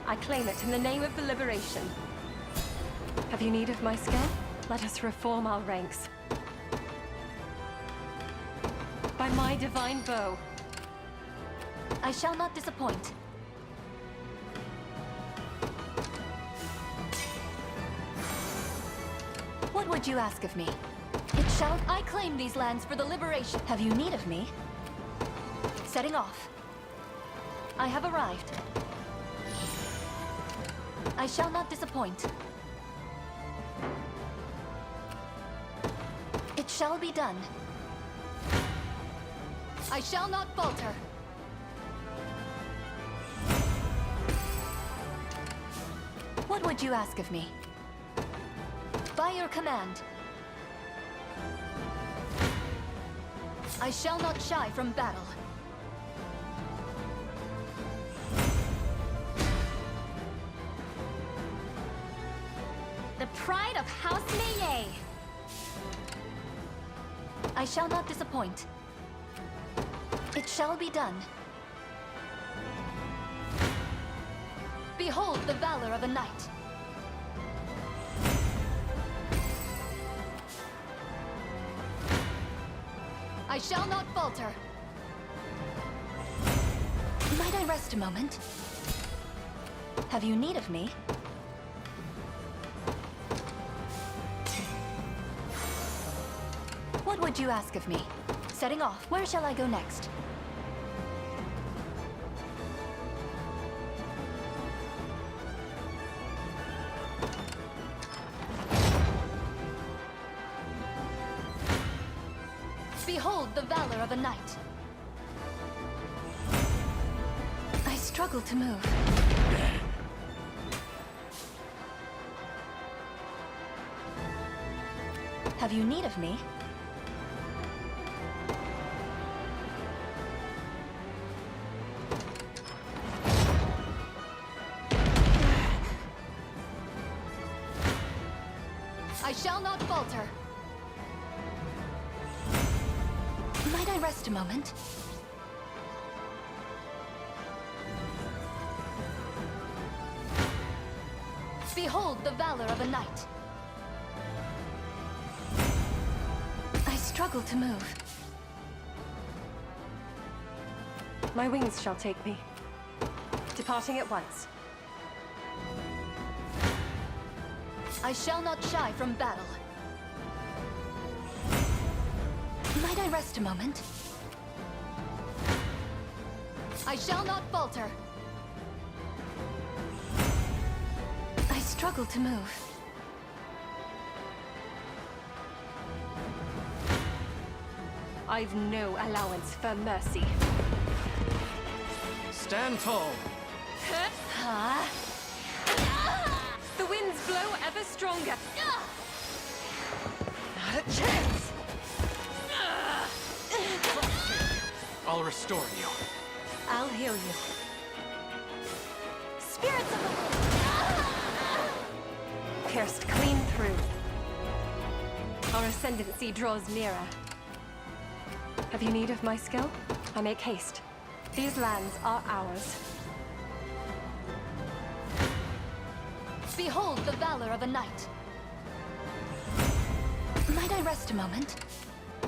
I claim it in the name of the liberation. Have you need of my skill? Let us reform our ranks. By my divine bow. I shall not disappoint. What would you ask of me? It shall... I claim these lands for the liberation. Have you need of me? Setting off. I have arrived. I shall not disappoint. It shall be done. I shall not falter. What would you ask of me? By your command. I shall not shy from battle. The pride of House Meillet. I shall not disappoint. It shall be done. Behold the valor of a knight. I shall not falter. Might I rest a moment? Have you need of me? What would you ask of me? Setting off. Where shall I go next? Behold the valor of a knight. I struggle to move. Have you need of me? I shall not falter. Might I rest a moment? Behold the valor of a knight. I struggle to move. My wings shall take me. Departing at once. I shall not shy from battle. Might I rest a moment? I shall not falter. I struggle to move. I've no allowance for mercy. Stand tall. Huh? The winds blow ever stronger. Not a chance! I'll restore you. I'll heal you. Spirits of the wind! Pierced clean through. Our ascendancy draws nearer. Have you need of my skill? I make haste. These lands are ours. Behold the valor of a knight. Might I rest a moment?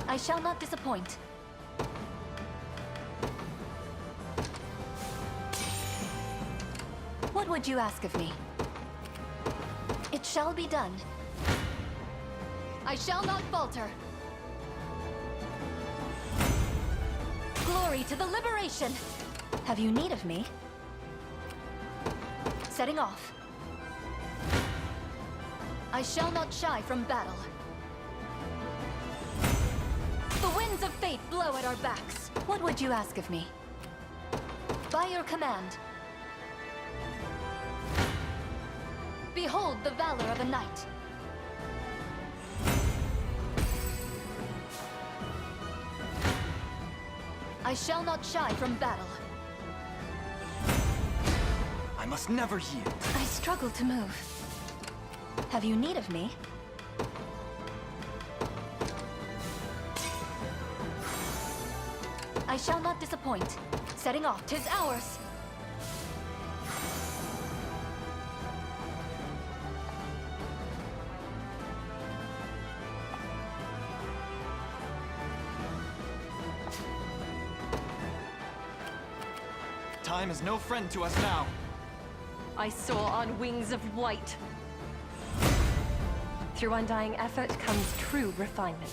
I shall not disappoint. What would you ask of me? It shall be done. I shall not falter. Glory to the liberation! Have you need of me? Setting off. I shall not shy from battle. The winds of fate blow at our backs. What would you ask of me? By your command. Behold the valor of a knight. I shall not shy from battle. I must never yield. I struggle to move. Have you need of me? I shall not disappoint. Setting off, 'tis ours. Time is no friend to us now. I soar on wings of white. Through undying effort comes true refinement.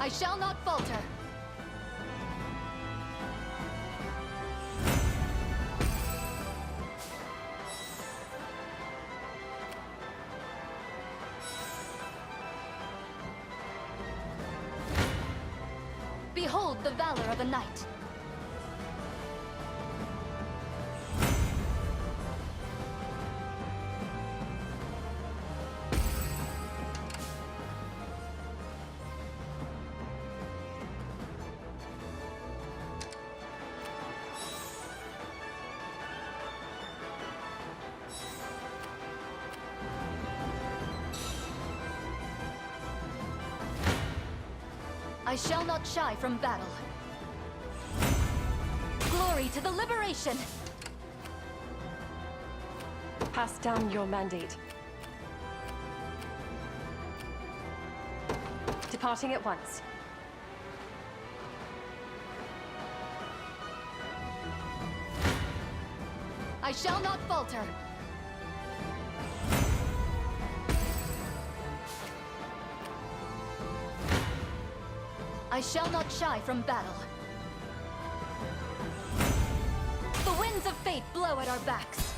I shall not falter. Behold the valor of a knight. I shall not shy from battle. Glory to the liberation! Pass down your mandate. Departing at once. I shall not falter. I shall not shy from battle. The winds of fate blow at our backs.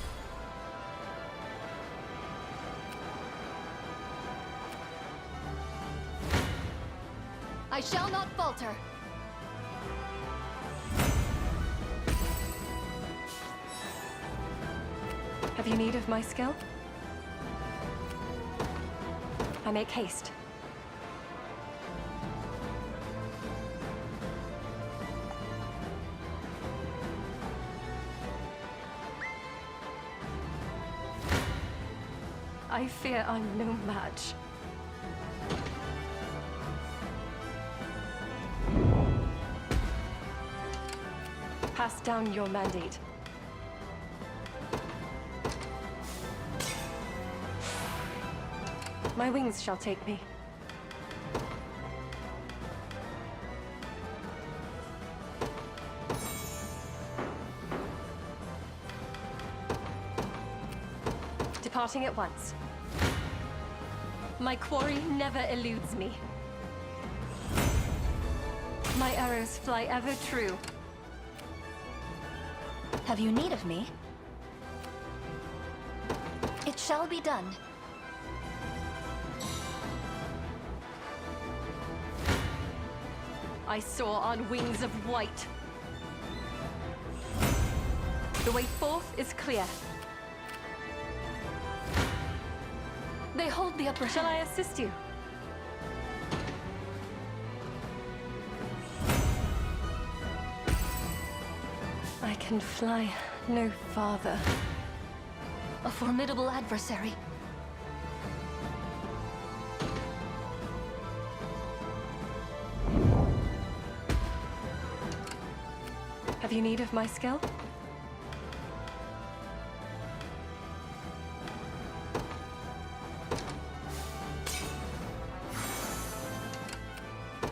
I shall not falter. Have you need of my skill? I make haste. I fear I'm no match. Pass down your mandate. My wings shall take me. Departing at once. My quarry never eludes me. My arrows fly ever true. Have you need of me? It shall be done. I soar on wings of white. The way forth is clear. They hold the upper hand. Shall I assist you? I can fly no farther. A formidable adversary. Have you need of my skill?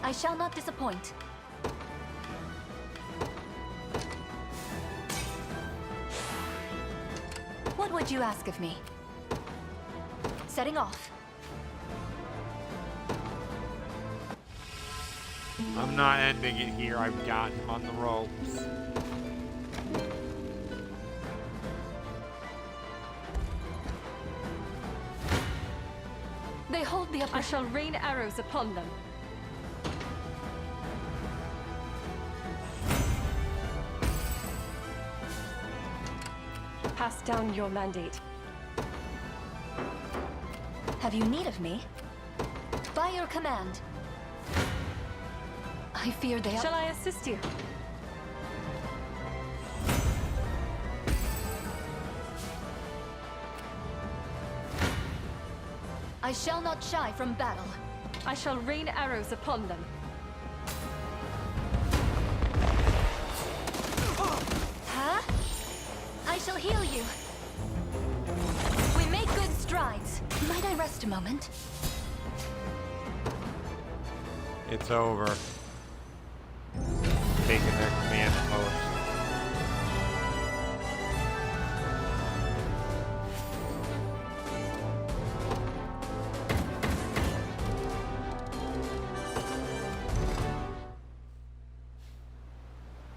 I shall not disappoint. What would you ask of me? Setting off. I'm not ending it here. I've got him on the ropes. They hold the upper. I shall rain arrows upon them. Pass down your mandate. Have you need of me? By your command. I fear they are... Shall I assist you? I shall not shy from battle. I shall rain arrows upon them. Huh? I shall heal you. We make good strides. Might I rest a moment? It's over. Taking their command post.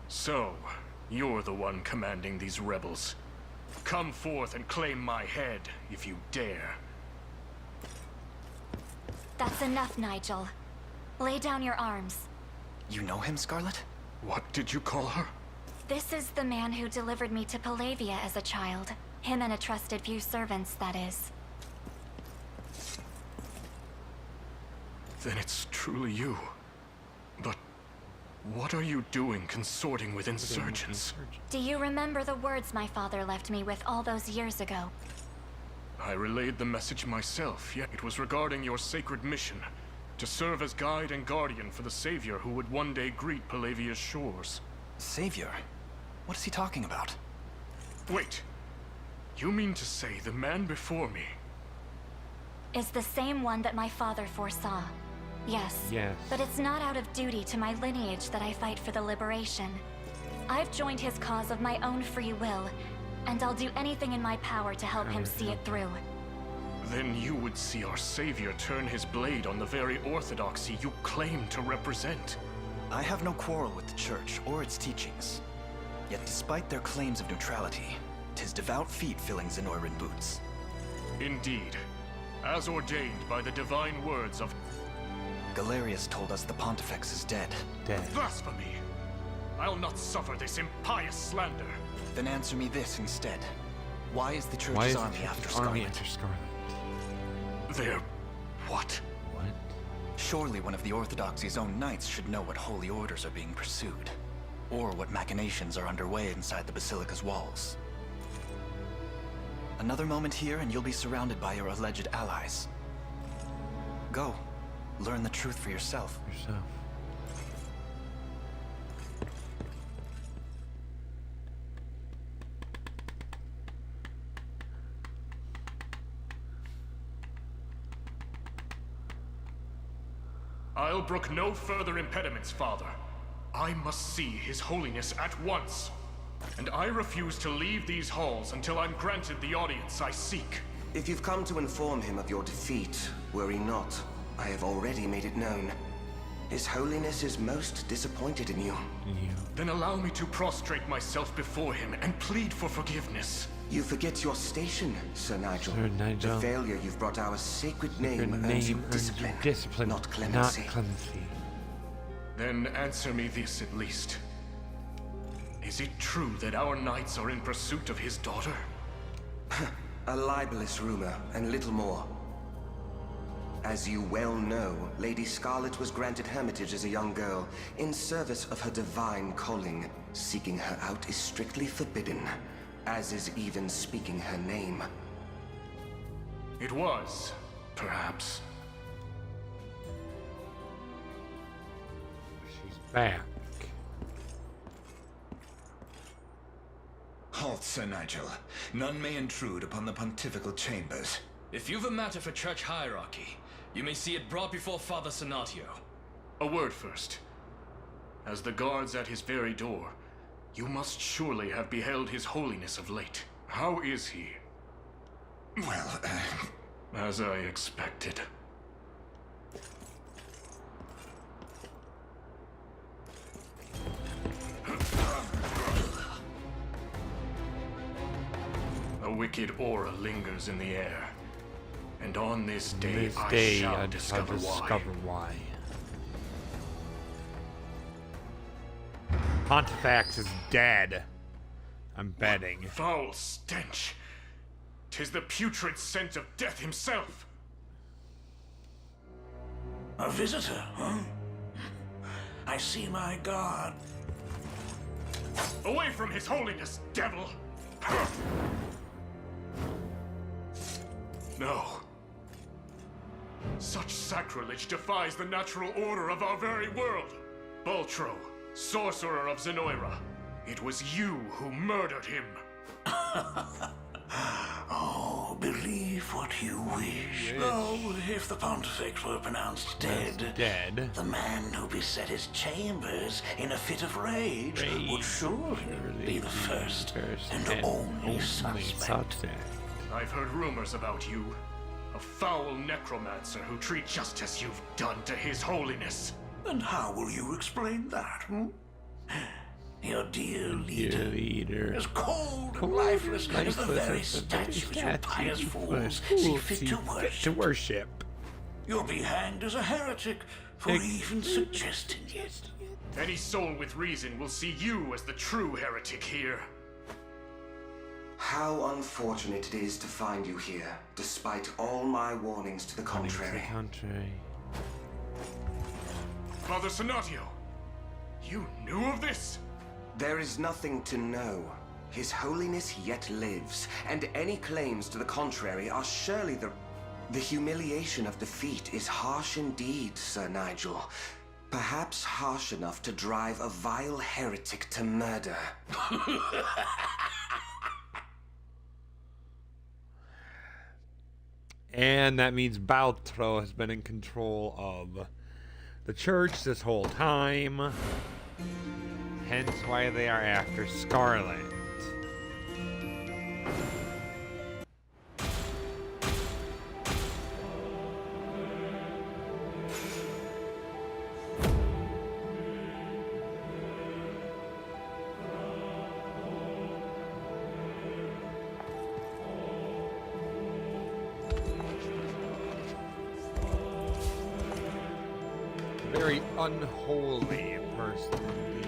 So, you're the one commanding these rebels. Come forth and claim my head, if you dare. That's enough, Nigel. Lay down your arms. You know him, Scarlet? What did you call her? This is the man who delivered me to Palavia as a child. Him and a trusted few servants, that is. Then it's truly you. But what are you doing consorting with insurgents? Do you remember the words my father left me with all those years ago? I relayed the message myself, yet it was regarding your sacred mission. To serve as guide and guardian for the savior who would one day greet Palavia's shores. Savior? What is he talking about? Wait. You mean to say the man before me Is the same one that my father foresaw. Yes. Yes. But it's not out of duty to my lineage that I fight for the liberation. I've joined his cause of my own free will, and I'll do anything in my power to help him see it through. Then you would see our savior turn his blade on the very orthodoxy you claim to represent. I have no quarrel with the Church or its teachings. Yet despite their claims of neutrality, 'tis devout feet filling Zenoiran boots. Indeed. As ordained by the divine words of... Galerius told us the Pontifex is dead. Blasphemy! I'll not suffer this impious slander. Then answer me this instead. Why is the Church's army after Scarlet? They're... what? What? Surely one of the Orthodoxy's own knights should know what holy orders are being pursued. Or what machinations are underway inside the Basilica's walls. Another moment here and you'll be surrounded by your alleged allies. Go. Learn the truth for yourself. I'll brook no further impediments, Father. I must see His Holiness at once. And I refuse to leave these halls until I'm granted the audience I seek. If you've come to inform him of your defeat, worry not. I have already made it known. His Holiness is most disappointed in you. Then allow me to prostrate myself before him and plead for forgiveness. You forget your station, Sir Nigel. Sir Nigel. The failure you've brought our sacred name earns you discipline, not clemency. Then answer me this at least. Is it true that our knights are in pursuit of his daughter? A libelous rumor, and little more. As you well know, Lady Scarlet was granted hermitage as a young girl, in service of her divine calling. Seeking her out is strictly forbidden, as is even speaking her name. It was, perhaps. She's back. Halt, Sir Nigel. None may intrude upon the pontifical chambers. If you've a matter for church hierarchy, you may see it brought before Father Senatio. A word first. As the guards at his very door, you must surely have beheld His Holiness of late. How is he? Well, as I expected. A wicked aura lingers in the air. And on this day, I shall discover why. Pontifex is dead. I'm betting. Foul stench. 'Tis the putrid scent of death himself. A visitor, huh? I see my guard. Away from His Holiness, devil! No. Such sacrilege defies the natural order of our very world. Baltro, sorcerer of Zenoira, it was you who murdered him. Oh, believe what you wish. Though, if the Pontifex were pronounced dead, the man who beset his chambers in a fit of rage would surely be the first and only suspect. I've heard rumors about you. A foul necromancer who treats just as you've done to His Holiness. And how will you explain that, Your dear leader, as cold and lifeless as the very statues your pious fools see fit to worship. You'll be hanged as a heretic for even suggesting it. Any soul with reason will see you as the true heretic here. How unfortunate it is to find you here, despite all my warnings to the contrary. Father Sonatio, you knew of this? There is nothing to know. His Holiness yet lives, and any claims to the contrary are surely the humiliation of defeat is harsh indeed, Sir Nigel. Perhaps harsh enough to drive a vile heretic to murder. And that means Baltro has been in control of the church this whole time. Hence why they are after Scarlet. Very unholy person indeed.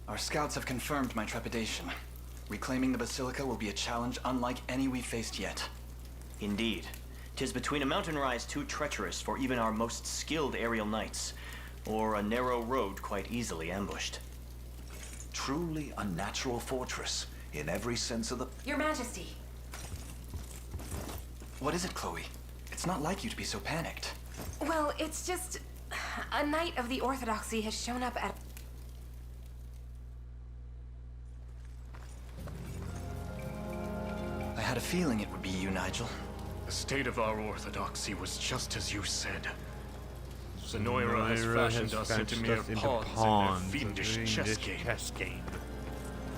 Our scouts have confirmed my trepidation. Reclaiming the Basilica will be a challenge unlike any we've faced yet. Indeed. 'Tis between a mountain rise too treacherous for even our most skilled aerial knights, or a narrow road quite easily ambushed. Truly a natural fortress, in every sense of the... Your Majesty. What is it, Chloe? It's not like you to be so panicked. Well, it's just... a knight of the Orthodoxy has shown up at... I had a feeling it would be you, Nigel. The state of our orthodoxy was just as you said. Zenoira has fashioned us into mere pawns in their fiendish chess game.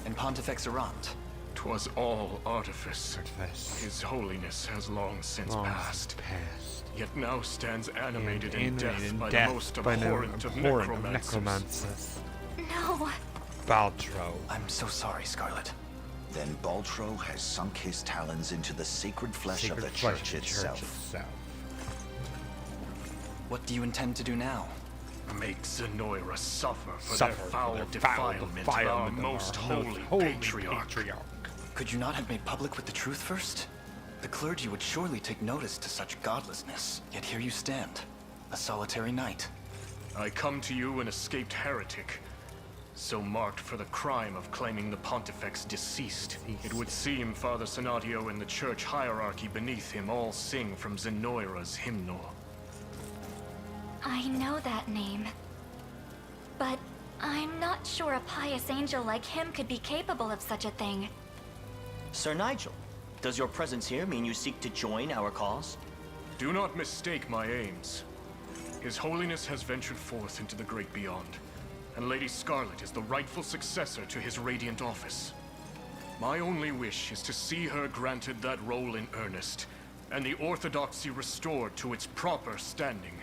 And Pontifex Errant. 'Twas all artifice. His Holiness has long since passed. Yet now stands animated in death by the most abhorrent of necromancers. No. Baltro. I'm so sorry, Scarlet. Then Baltro has sunk his talons into the sacred flesh of the church itself. What do you intend to do now? Make Zenoira suffer for their foul defilement of our most holy patriarch. Could you not have made public with the truth first? The clergy would surely take notice to such godlessness. Yet here you stand, a solitary knight. I come to you an escaped heretic, so marked for the crime of claiming the Pontifex deceased. It would seem Father Sonatio and the church hierarchy beneath him all sing from Zenoira's hymnal. I know that name. But I'm not sure a pious angel like him could be capable of such a thing. Sir Nigel, does your presence here mean you seek to join our cause? Do not mistake my aims. His Holiness has ventured forth into the great beyond, and Lady Scarlet is the rightful successor to his radiant office. My only wish is to see her granted that role in earnest, and the Orthodoxy restored to its proper standing.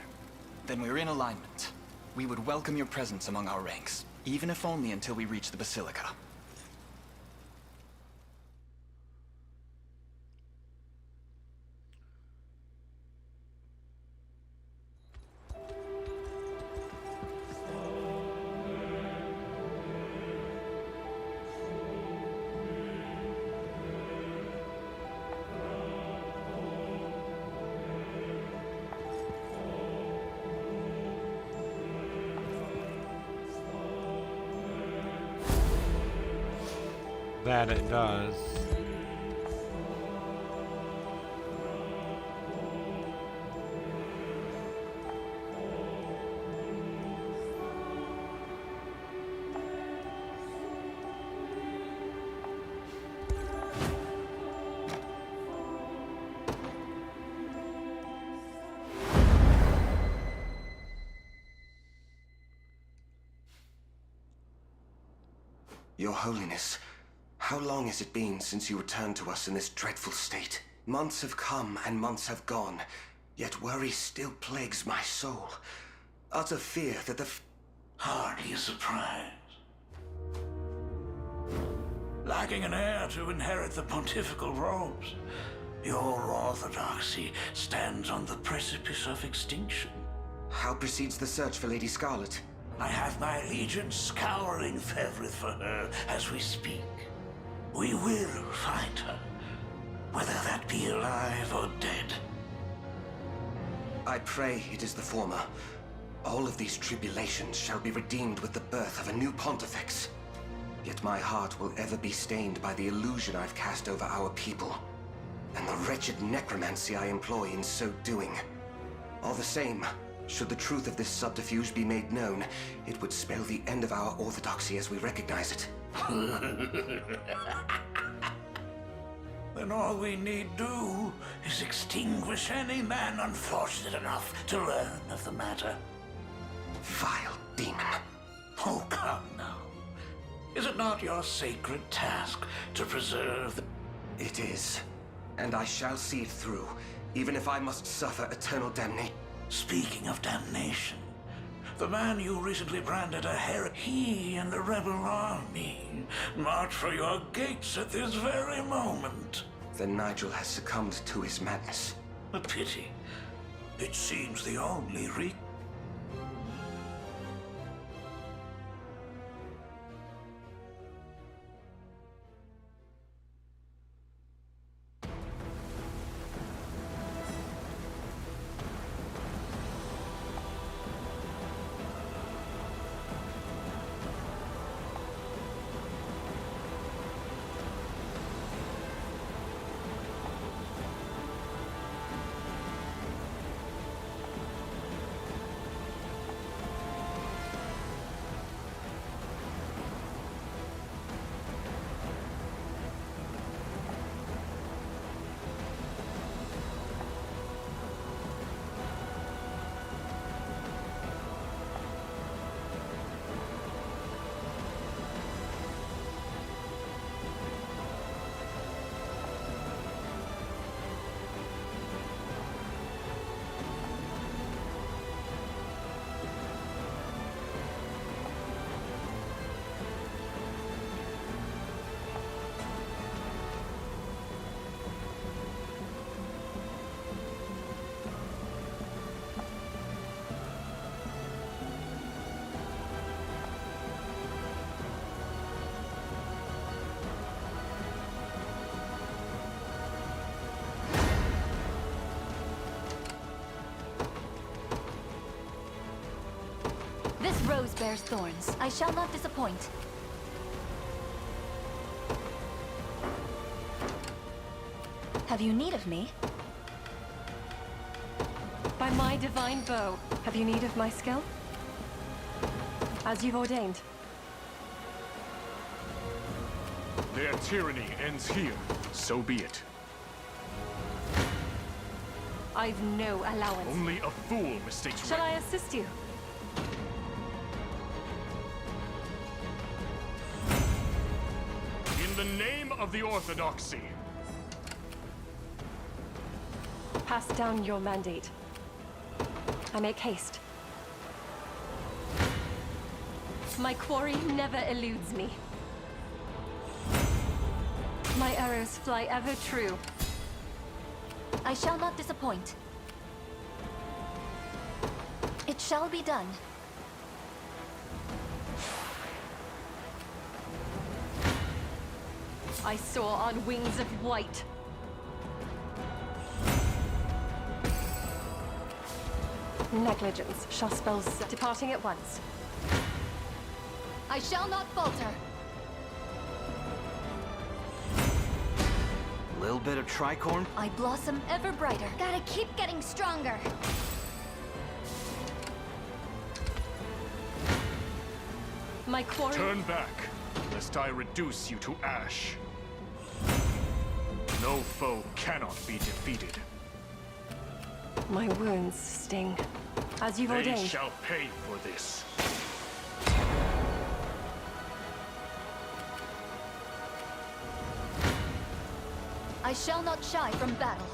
Then we're in alignment. We would welcome your presence among our ranks, even if only until we reach the Basilica. That it does. Your Holiness, how long has it been since you returned to us in this dreadful state? Months have come and months have gone, yet worry still plagues my soul. Utter fear that the Hardly a surprise. Lacking an heir to inherit the pontifical robes, your orthodoxy stands on the precipice of extinction. How proceeds the search for Lady Scarlet? I have my legions scouring Fevrith for her as we speak. We will find her, whether that be alive or dead. I pray it is the former. All of these tribulations shall be redeemed with the birth of a new pontifex. Yet my heart will ever be stained by the illusion I've cast over our people, and the wretched necromancy I employ in so doing. All the same, should the truth of this subterfuge be made known, it would spell the end of our orthodoxy as we recognize it. Then all we need do is extinguish any man unfortunate enough to learn of the matter. Vile demon. Oh, come now. Is it not your sacred task to preserve the... It is. And I shall see it through, even if I must suffer eternal damnation. Speaking of damnation, the man you recently branded a heretic, he and the rebel army march for your gates at this very moment. Then Nigel has succumbed to his madness. A pity. It seems the only This rose bears thorns. I shall not disappoint. Have you need of me? By my divine bow, have you need of my skill? As you've ordained. Their tyranny ends here. So be it. I've no allowance. Only a fool mistakes. Shall I assist you? In the name of the Orthodoxy. Pass down your mandate. I make haste. My quarry never eludes me. My arrows fly ever true. I shall not disappoint. It shall be done. I soar on wings of white. Negligence shall spell departing at once. I shall not falter. Little bit of tricorn. I blossom ever brighter. Gotta keep getting stronger. My quarry... Turn back, lest I reduce you to ash. No foe cannot be defeated. My wounds sting. As you've ordained. They shall pay for this. I shall not shy from battle.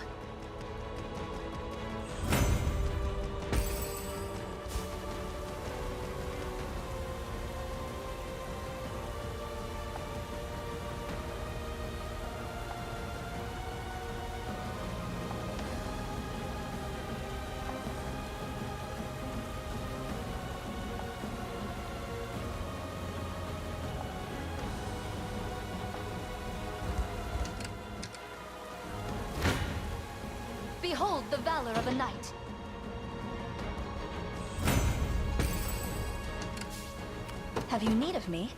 Behold the valor of a knight. Have you need of me?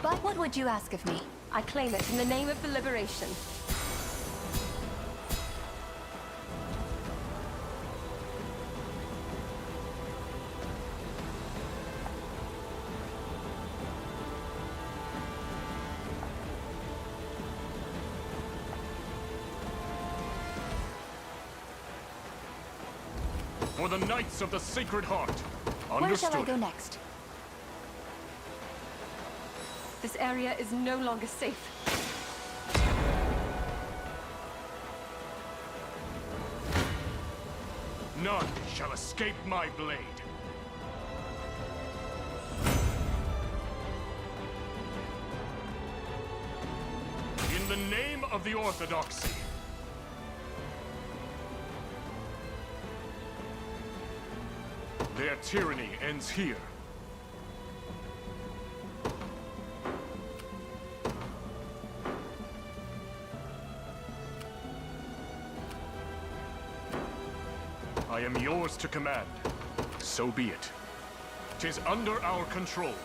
But what would you ask of me? I claim it in the name of the liberation. For the Knights of the Sacred Heart. Where Understood. shall I go next? This area is no longer safe. None shall escape my blade. In the name of the Orthodoxy. Their tyranny ends here. I am yours to command. So be it. 'Tis under our control.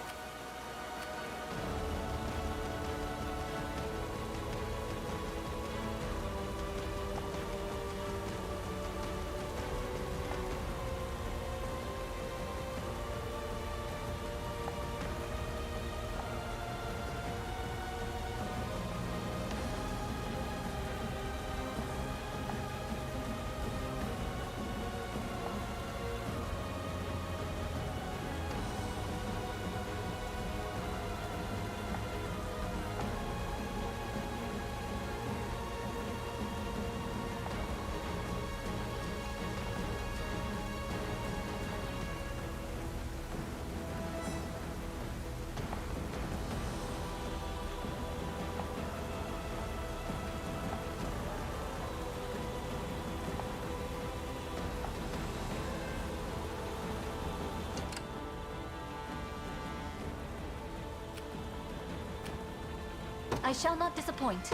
I shall not disappoint.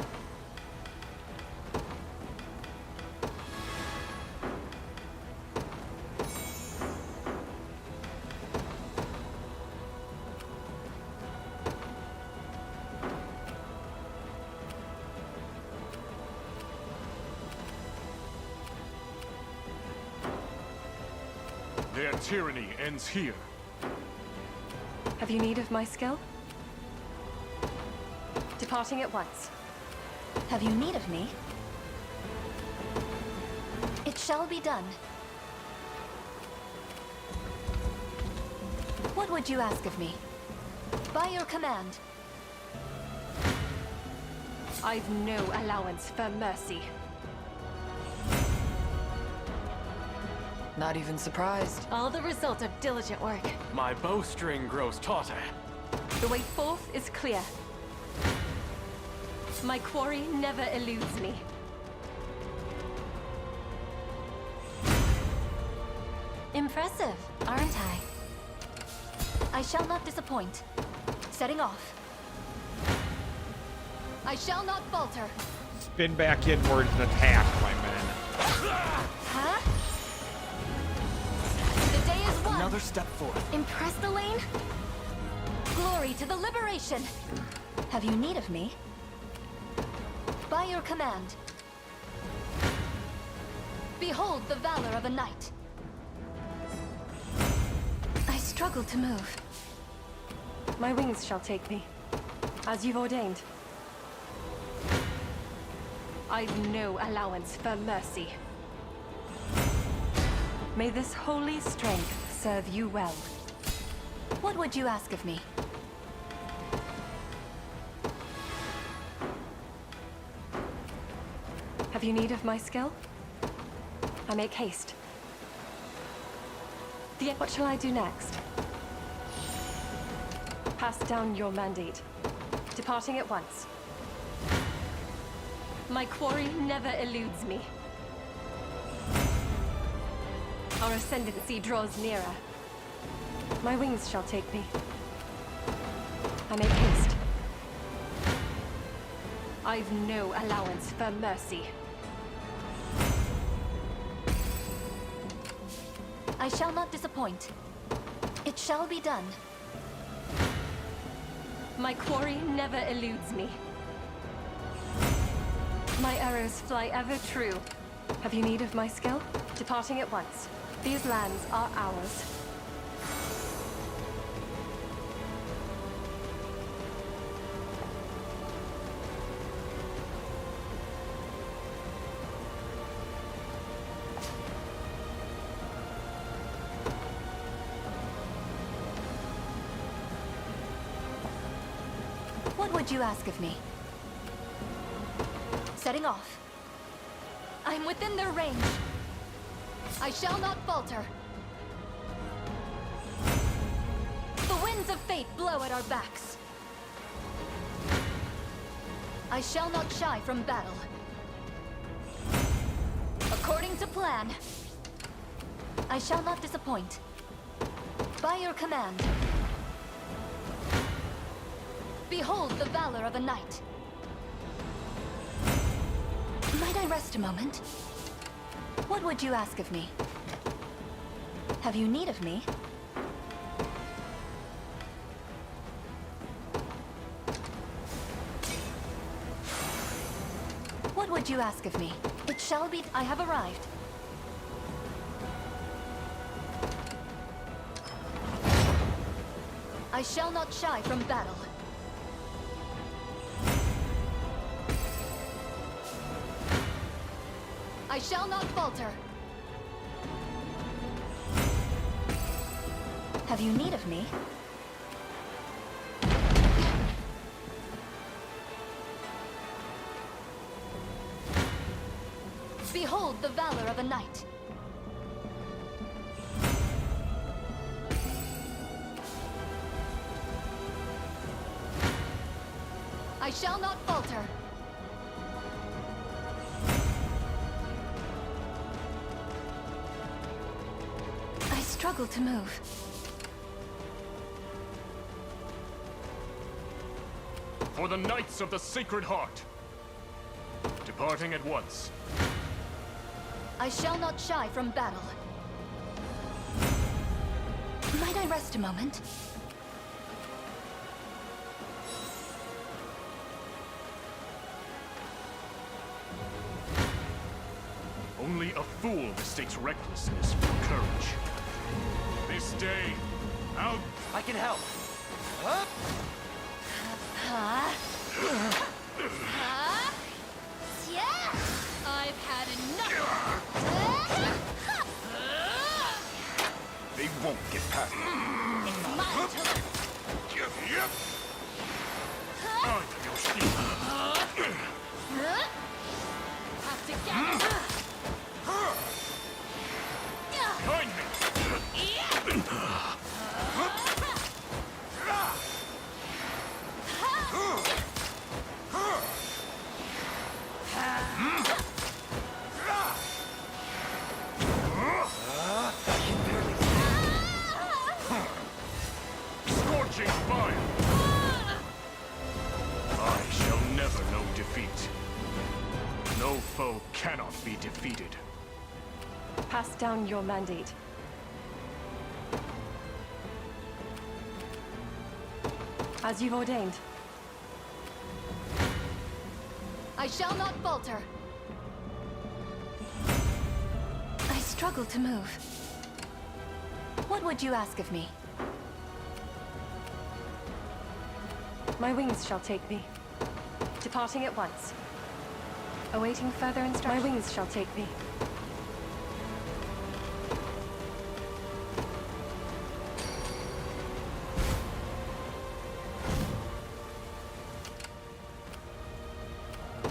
Their tyranny ends here. Have you need of my skill? Departing at once. Have you need of me? It shall be done. What would you ask of me? By your command. I've no allowance for mercy. Not even surprised. All the result of diligent work. My bowstring grows tauter. The way forth is clear. My quarry never eludes me. Impressive, aren't I? I shall not disappoint. Setting off. I shall not falter. Spin back inwards and attack, my men. Huh? The day is won. Another step forward. Impress the lane? Glory to the liberation. Have you need of me? By your command. Behold the valor of a knight. I struggle to move. My wings shall take me, as you've ordained. I've no allowance for mercy. May this holy strength serve you well. What would you ask of me? Have you need of my skill? I make haste. What shall I do next? Pass down your mandate. Departing at once. My quarry never eludes me. Our ascendancy draws nearer. My wings shall take me. I make haste. I've no allowance for mercy. I shall not disappoint. It shall be done. My quarry never eludes me. My arrows fly ever true. Have you need of my skill? Departing at once. These lands are ours. What would you ask of me? Setting off. I'm within their range. I shall not falter. The winds of fate blow at our backs. I shall not shy from battle. According to plan. I shall not disappoint. By your command. Behold the valor of a knight. Might I rest a moment? What would you ask of me? Have you need of me? What would you ask of me? It shall be. I have arrived. I shall not shy from battle. I shall not falter. Have you need of me? Behold the valor of a knight. I shall not falter. I struggle to move. For the Knights of the Sacred Heart. Departing at once. I shall not shy from battle. Might I rest a moment? Only a fool mistakes recklessness for courage. This day, I can help. I've had enough. They won't get past me. It's mine to lose. Yep. Have to get Join me. Scorching fire! I shall never know defeat. No foe cannot be defeated. Pass down your mandate. As you've ordained. I shall not falter. I struggle to move. What would you ask of me? My wings shall take me. Departing at once. Awaiting further instructions. My wings shall take me.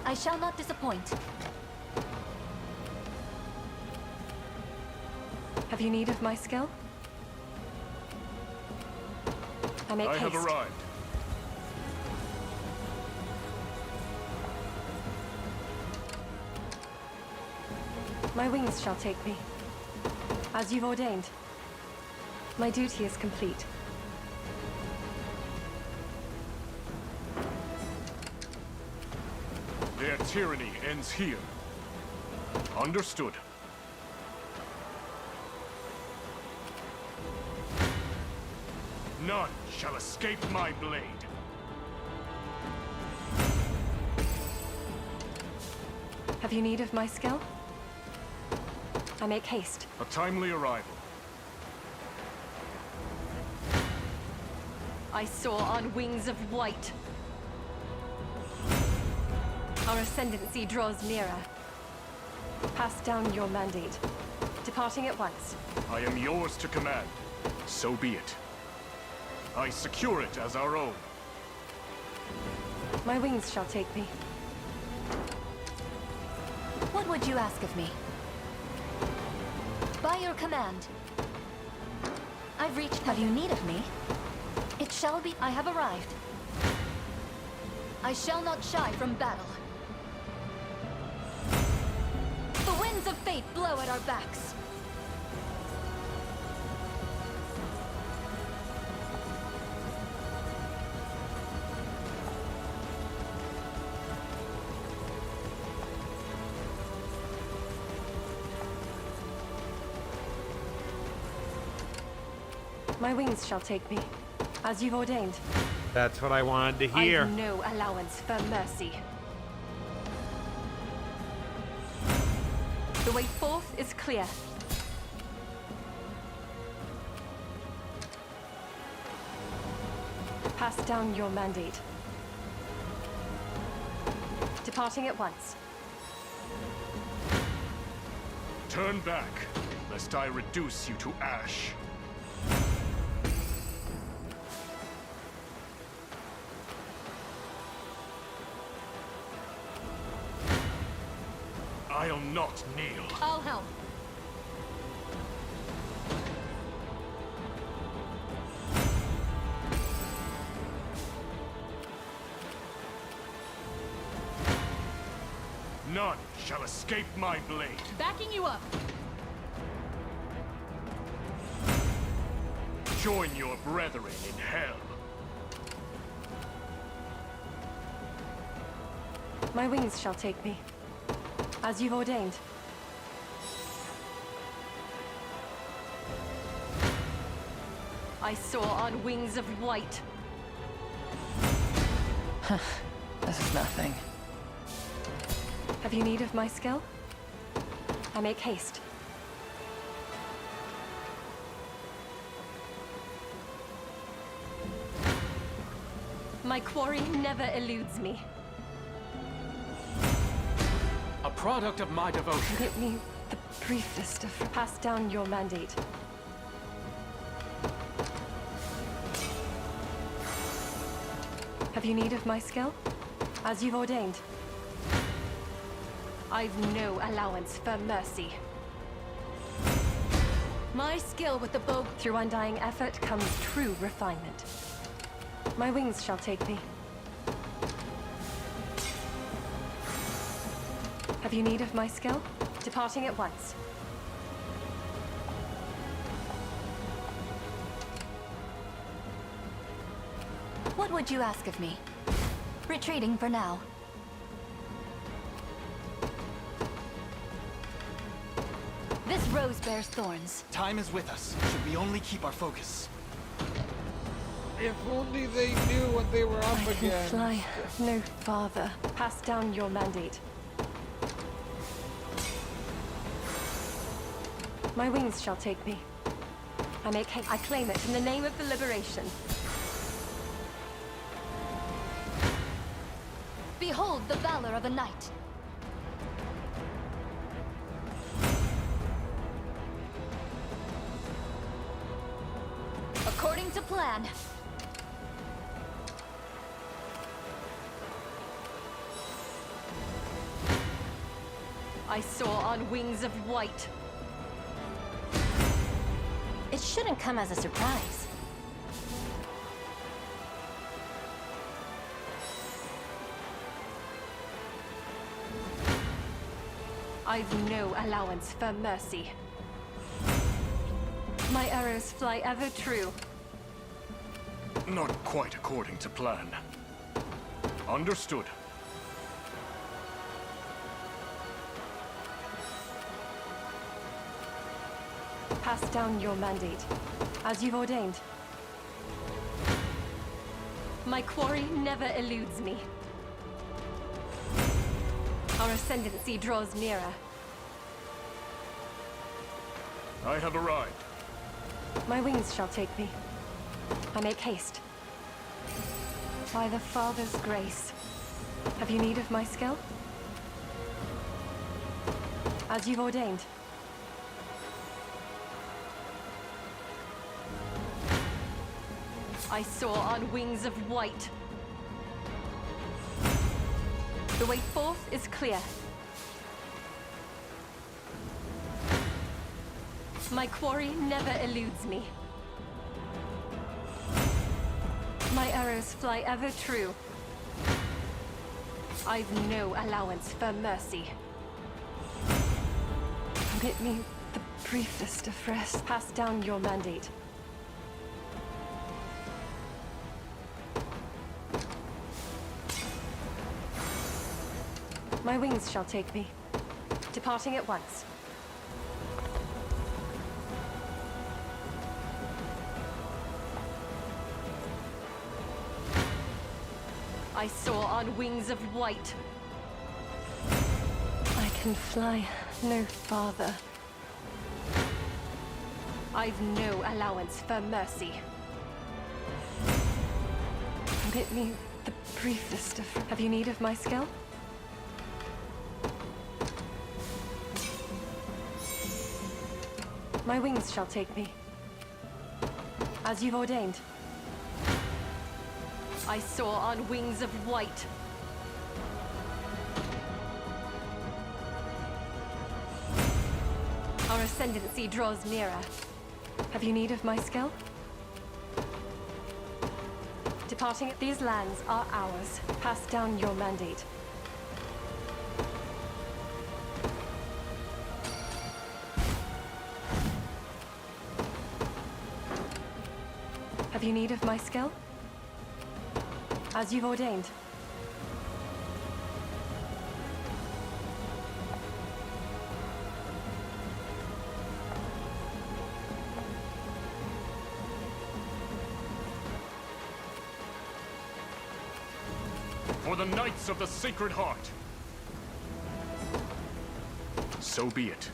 I shall not disappoint. Have you need of my skill? I make haste. have arrived. My wings shall take me. As you've ordained. My duty is complete. Their tyranny ends here. Understood. None shall escape my blade. Have you need of my skill? I make haste. A timely arrival. I soar on wings of white. Our ascendancy draws nearer. Pass down your mandate. Departing at once. I am yours to command. So be it. I secure it as our own. My wings shall take me. What would you ask of me? By your command. I've reached. Have you need of me? It shall be. I have arrived. I shall not shy from battle. The winds of fate blow at our backs. My wings shall take me, as you've ordained. That's what I wanted to hear. I've no allowance for mercy. The way forth is clear. Pass down your mandate. Departing at once. Turn back, lest I reduce you to ash. I'll not kneel. I'll help. None shall escape my blade. Backing you up. Join your brethren in hell. My wings shall take me, as you've ordained. I soar on wings of white. This is nothing. Have you need of my skill? I make haste. My quarry never eludes me. A product of my devotion. Permit me the briefest of... Pass down your mandate. Have you need of my skill? As you've ordained. I've no allowance for mercy. My skill with the bow... Through undying effort comes true refinement. My wings shall take me. Have you need of my skill? Departing at once. What would you ask of me? Retreating for now. This rose bears thorns. Time is with us. Should we only keep our focus? If only they knew what they were up I can against. fly no farther. Pass down your mandate. My wings shall take me. I claim it in the name of the liberation. Behold the valor of a knight. According to plan. I soar on wings of white. It shouldn't come as a surprise. I've no allowance for mercy. My arrows fly ever true. Not quite according to plan. Understood. Pass down your mandate, as you've ordained. My quarry never eludes me. Our ascendancy draws nearer. I have arrived. My wings shall take me. I make haste. By the Father's grace. Have you need of my skill? As you've ordained. I soar on wings of white. The way forth is clear. My quarry never eludes me. My arrows fly ever true. I've no allowance for mercy. Permit me the briefest of rest. Pass down your mandate. My wings shall take me. Departing at once. I soar on wings of white. I can fly no farther. I've no allowance for mercy. Permit me the briefest of... Have you need of my skill? My wings shall take me. As you've ordained. I soar on wings of white. Our ascendancy draws nearer. Have you need of my skill? Departing, these lands are ours. Pass down your mandate. Have you need of my skill? As you've ordained. For the Knights of the Sacred Heart. So be it.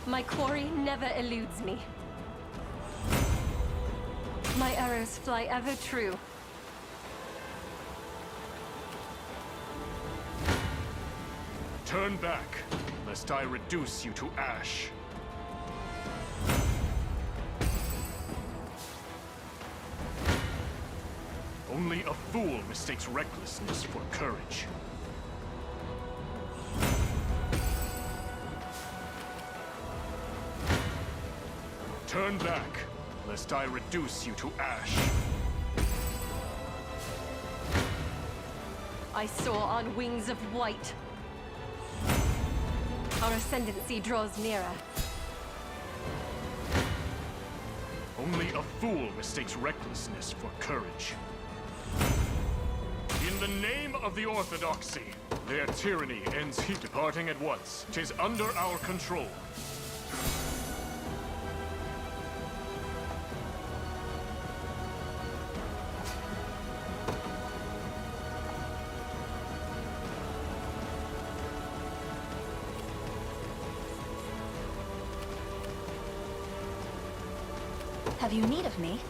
My quarry never eludes me. My arrows fly ever true. Turn back, lest I reduce you to ash. Only a fool mistakes recklessness for courage. Turn back, lest I reduce you to ash. I soar on wings of white. Our ascendancy draws nearer. Only a fool mistakes recklessness for courage. In the name of the Orthodoxy, their tyranny ends here. Departing at once. 'Tis under our control. Have you need of me?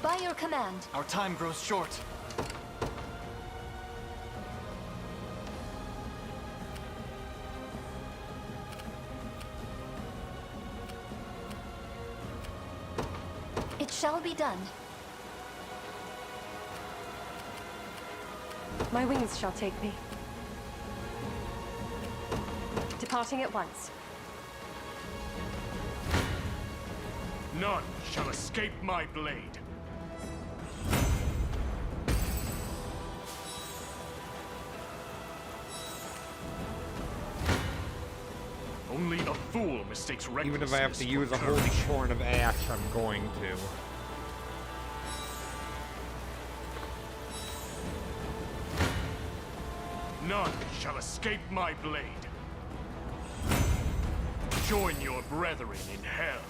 By your command. Our time grows short. It shall be done. My wings shall take me. Departing at once. None shall escape my blade. Only a fool mistakes recklessness. Even if I have to use a holy horn of ash, I'm going to. None shall escape my blade. Join your brethren in hell.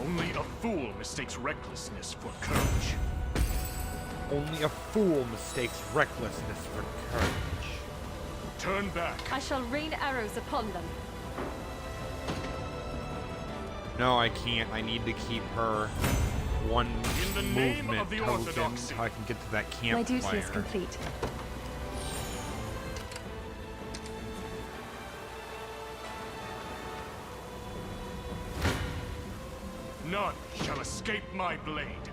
Only a fool mistakes recklessness for courage. Only a fool mistakes recklessness for courage. Turn back. I shall rain arrows upon them. No, I can't. I need to keep her one movement token so I can get to that campfire. My duty is complete. None shall escape my blade.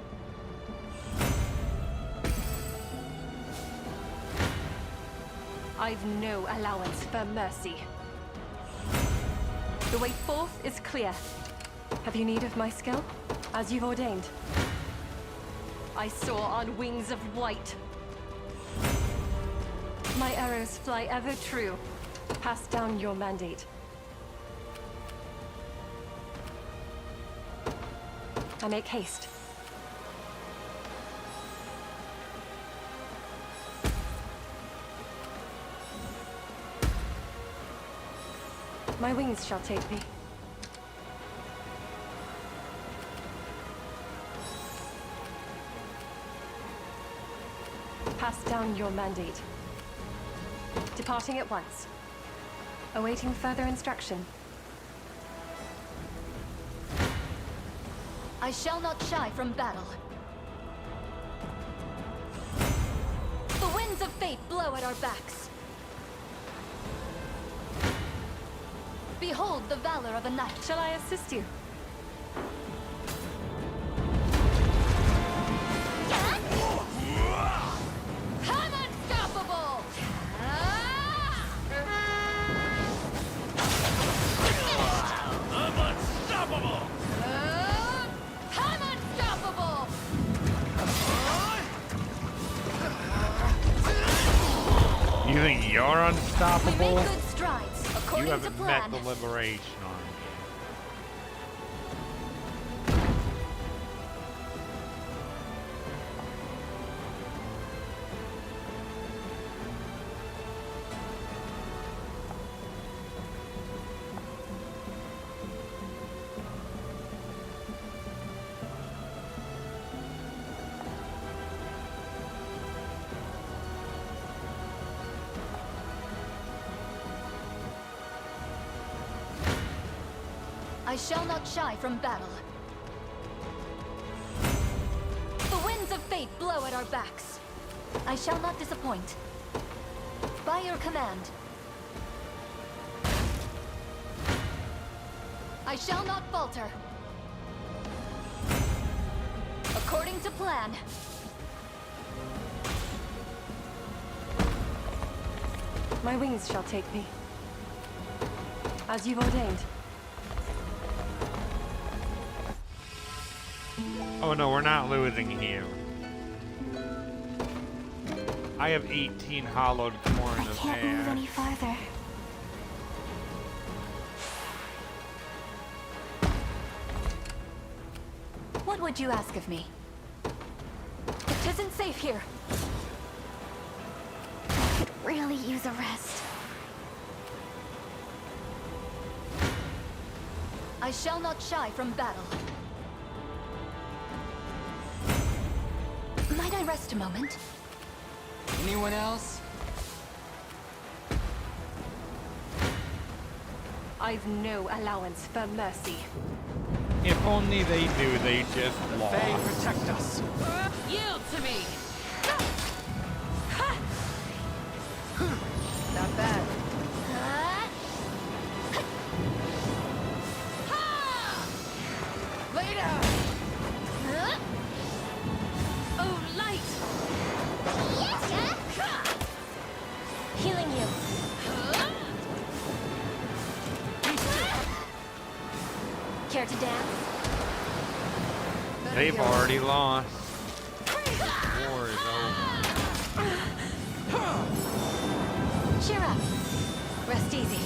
I've no allowance for mercy. The way forth is clear. Have you need of my skill? As you've ordained. I soar on wings of white. My arrows fly ever true. Pass down your mandate. I make haste. My wings shall take me. Pass down your mandate. Departing at once. Awaiting further instruction. I shall not shy from battle. The winds of fate blow at our backs. Behold the valor of a knight. Shall I assist you? I'm unstoppable! I'm unstoppable! I'm unstoppable! You think you're We unstoppable? make good strides, You according to haven't plan. met the Liberation Army. I shall not shy from battle. The winds of fate blow at our backs. I shall not disappoint. By your command. I shall not falter. According to plan. My wings shall take me. As you've ordained. Oh no, we're not losing here. I have 18 hollowed corns of Can't move air. any farther. What would you ask of me? It isn't safe here. I could really use a rest. I shall not shy from battle. Might I rest a moment? Anyone else? I've no allowance for mercy. If only they knew they just lost. Fae protect us. Yield to me! Not bad. Lay down! Oh, light! Healing you. Care to dance? They've already lost. War is over. Cheer up. Rest easy.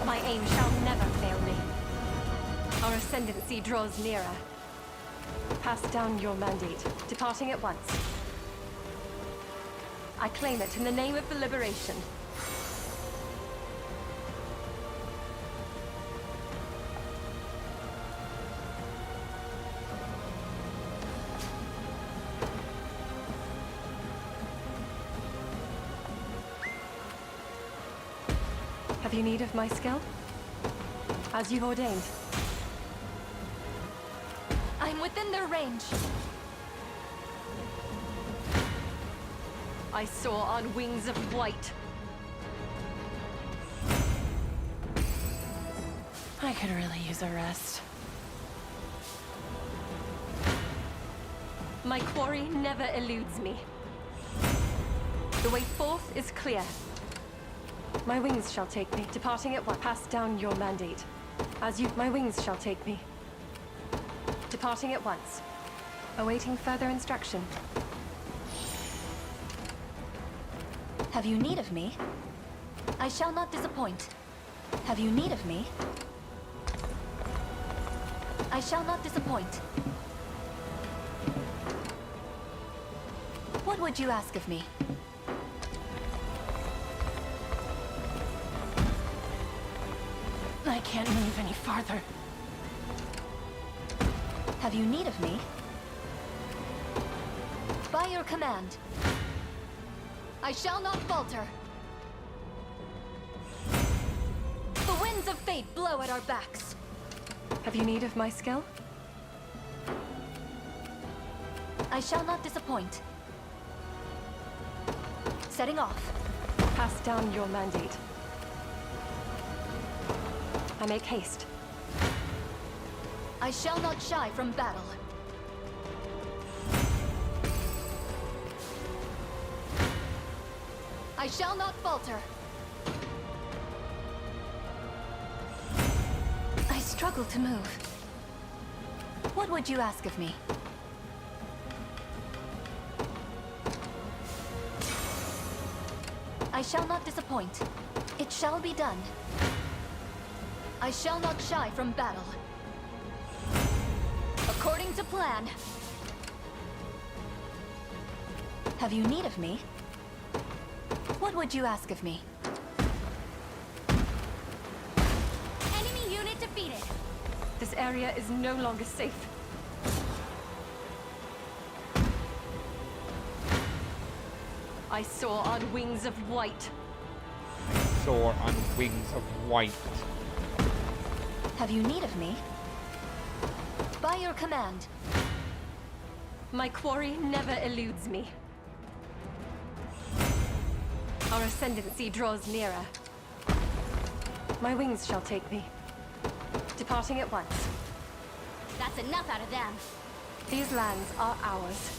My aim shall never fail me. Our ascendancy draws nearer. Pass down your mandate, departing at once. I claim it in the name of the liberation. Have you need of my skill? As you've ordained. I'm within their range. I soar on wings of white. I could really use a rest. My quarry never eludes me. The way forth is clear. My wings shall take me, departing at once. Pass down your mandate. My wings shall take me. Departing at once. Awaiting further instruction. Have you need of me? I shall not disappoint. Have you need of me? I shall not disappoint. What would you ask of me? I can't move any farther. Have you need of me? By your command. I shall not falter. The winds of fate blow at our backs. Have you need of my skill? I shall not disappoint. Setting off. Pass down your mandate. I make haste. I shall not shy from battle. I shall not falter. I struggle to move. What would you ask of me? I shall not disappoint. It shall be done. I shall not shy from battle. According to plan. Have you need of me? What would you ask of me? Enemy unit defeated! This area is no longer safe. I soar on wings of white. I soar on wings of white. Have you need of me? By your command. My quarry never eludes me. Our ascendancy draws nearer. My wings shall take me, departing at once. That's enough out of them. These lands are ours.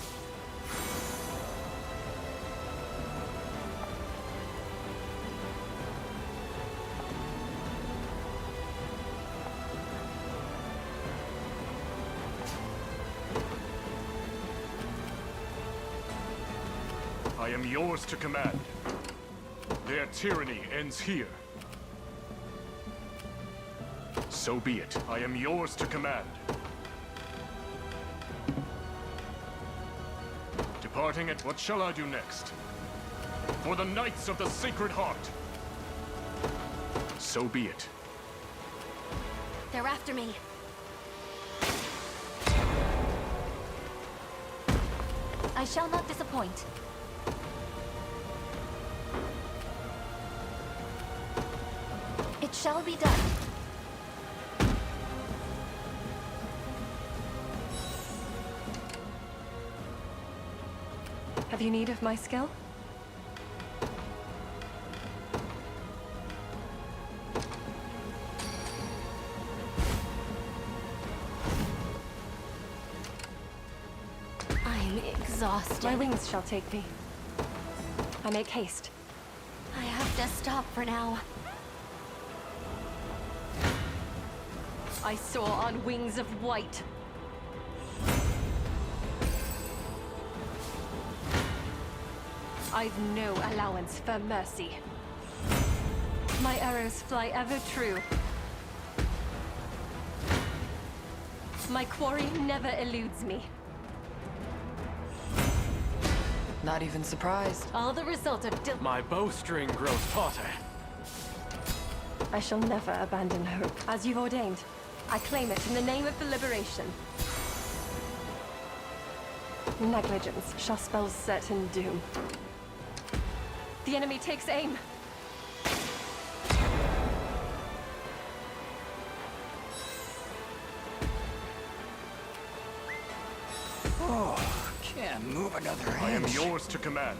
I am yours to command. Their tyranny ends here. So be it. I am yours to command. Departing at what shall I do next? For the Knights of the Sacred Heart. So be it. They're after me. I shall not disappoint. It shall be done. Have you need of my skill? I'm exhausted. My wings shall take me. I make haste. I have to stop for now. I soar on wings of white. I've no allowance for mercy. My arrows fly ever true. My quarry never eludes me. Not even surprised. All the result of My bowstring grows tauter. I shall never abandon hope. As you've ordained, I claim it in the name of the liberation. Negligence shall spell certain doom. The enemy takes aim. Oh, can't move another inch. I am yours to command.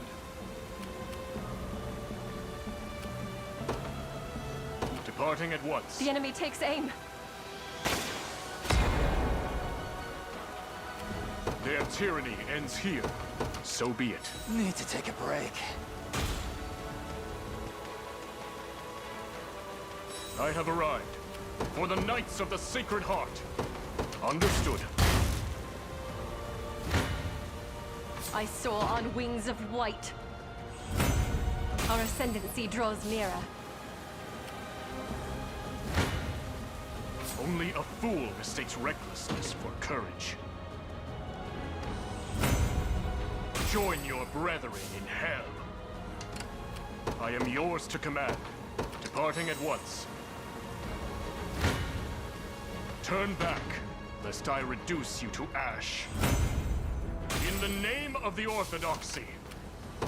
Departing at once. The enemy takes aim. Their tyranny ends here. So be it. Need to take a break. I have arrived. For the Knights of the Sacred Heart. Understood. I soar on wings of white. Our ascendancy draws nearer. Only a fool mistakes recklessness for courage. Join your brethren in hell. I am yours to command. Departing at once. Turn back, lest I reduce you to ash. In the name of the Orthodoxy,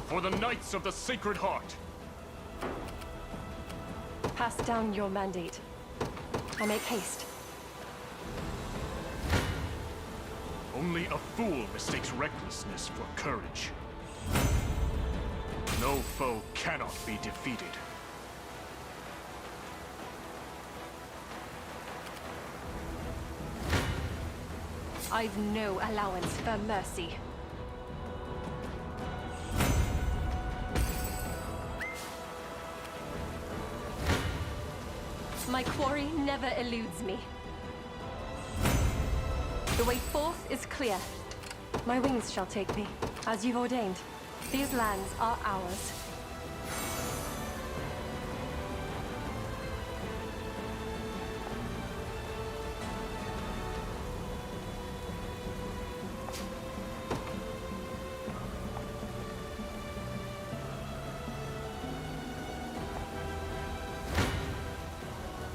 for the Knights of the Sacred Heart. Pass down your mandate. I make haste. Only a fool mistakes recklessness for courage. No foe cannot be defeated. I've no allowance for mercy. My quarry never eludes me. The way forth is clear. My wings shall take me, as you've ordained. These lands are ours.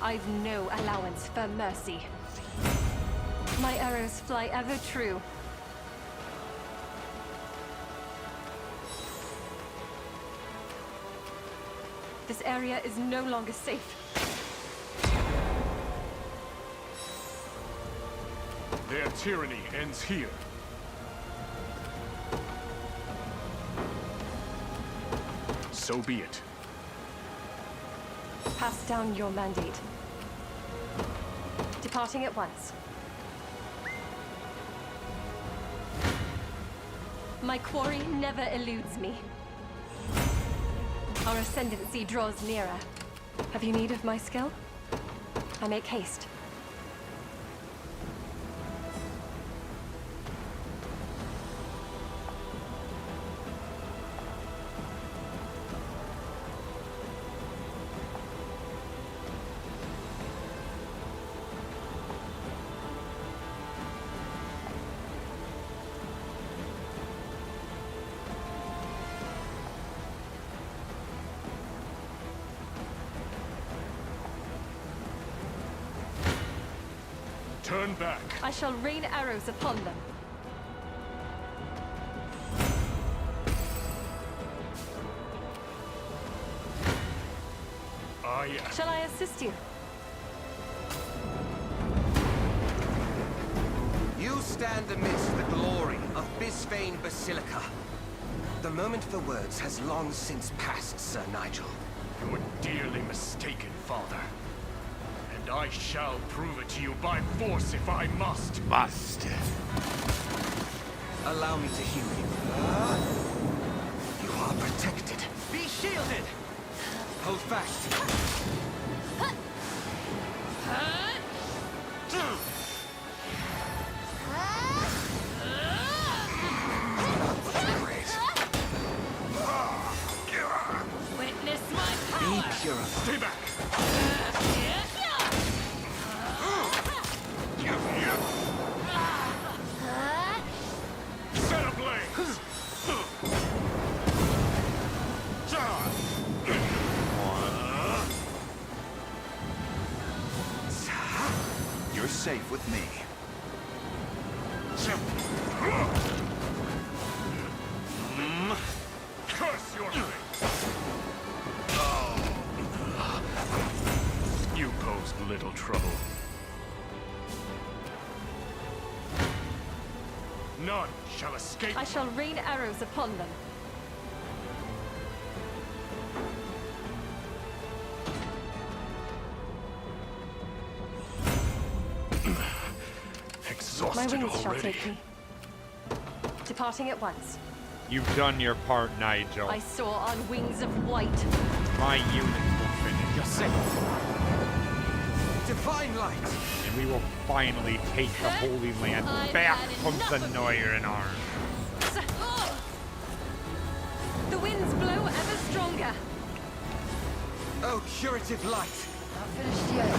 I've no allowance for mercy. My arrows fly ever true. This area is no longer safe. Their tyranny ends here. So be it. Pass down your mandate. Departing at once. My quarry never eludes me. Our ascendancy draws nearer. Have you need of my skill? I make haste. Turn back. I shall rain arrows upon them. Shall I assist you? You stand amidst the glory of Bisphane Basilica. The moment for words has long since passed, Sir Nigel. You're dearly mistaken, Father. And I shall prove it to you by force if I must. Must. Allow me to heal you. You are protected. Be shielded! Hold fast. Witness my power! Be purified. Stay back! Set ablaze! You're safe with me. Curse your fate! You pose little trouble. None shall escape. I shall rain arrows upon them. Exhausted My wings shall already. take me. Departing at once. You've done your part, Nigel. I soar on wings of white. My units will finish. You're safe. Divine light. And we will finally take the Holy Land back from the Neuer arms. The winds blow ever stronger. Oh, curative light. Not finished yet.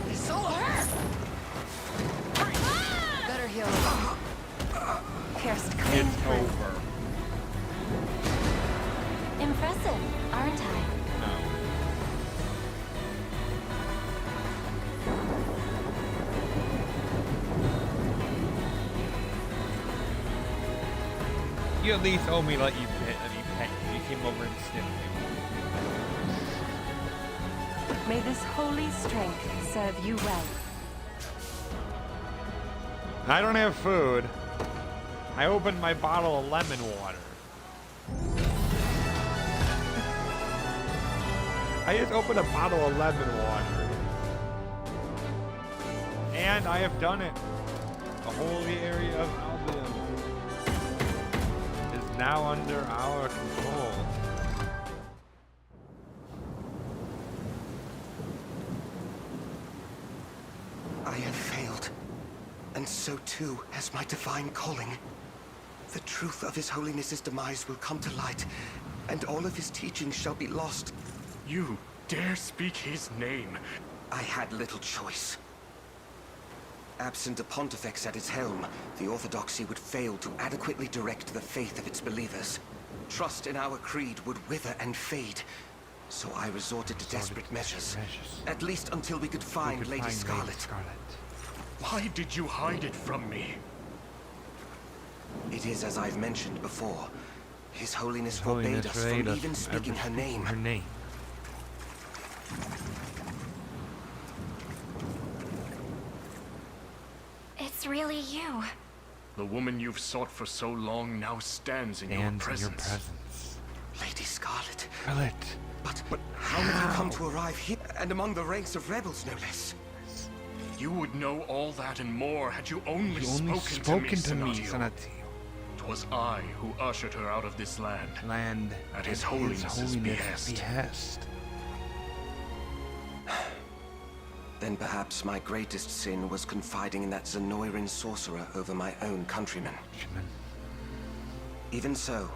This all hurt. Better heal. Pierced clean It's through. over. Impressive, aren't I? You at least owe me let you pet you. You came over and sniffed me. May this holy strength serve you well. I don't have food. I opened my bottle of lemon water. I just opened a bottle of lemon water. And I have done it. The holy area of Albion is now under our control. I have failed, and so too has my divine calling. The truth of His Holiness's demise will come to light, and all of his teachings shall be lost. You dare speak his name? I had little choice. Absent a pontifex at its helm, the Orthodoxy would fail to adequately direct the faith of its believers. Trust in our creed would wither and fade. So I resorted to desperate measures. At least until we could find Lady Scarlet. Why did you hide it from me? It is as I've mentioned before. His Holiness forbade us from even speaking her name. It's really you. The woman you've sought for so long now stands in your presence. Lady Scarlet. Scarlet. But how have you come to arrive here, and among the ranks of rebels, no less? You would know all that and more had you only spoken to me, Sanatio. 'Twas I who ushered her out of this land. At His Holiness's behest. Then perhaps my greatest sin was confiding in that Zenoiran sorcerer over my own countrymen. Even so,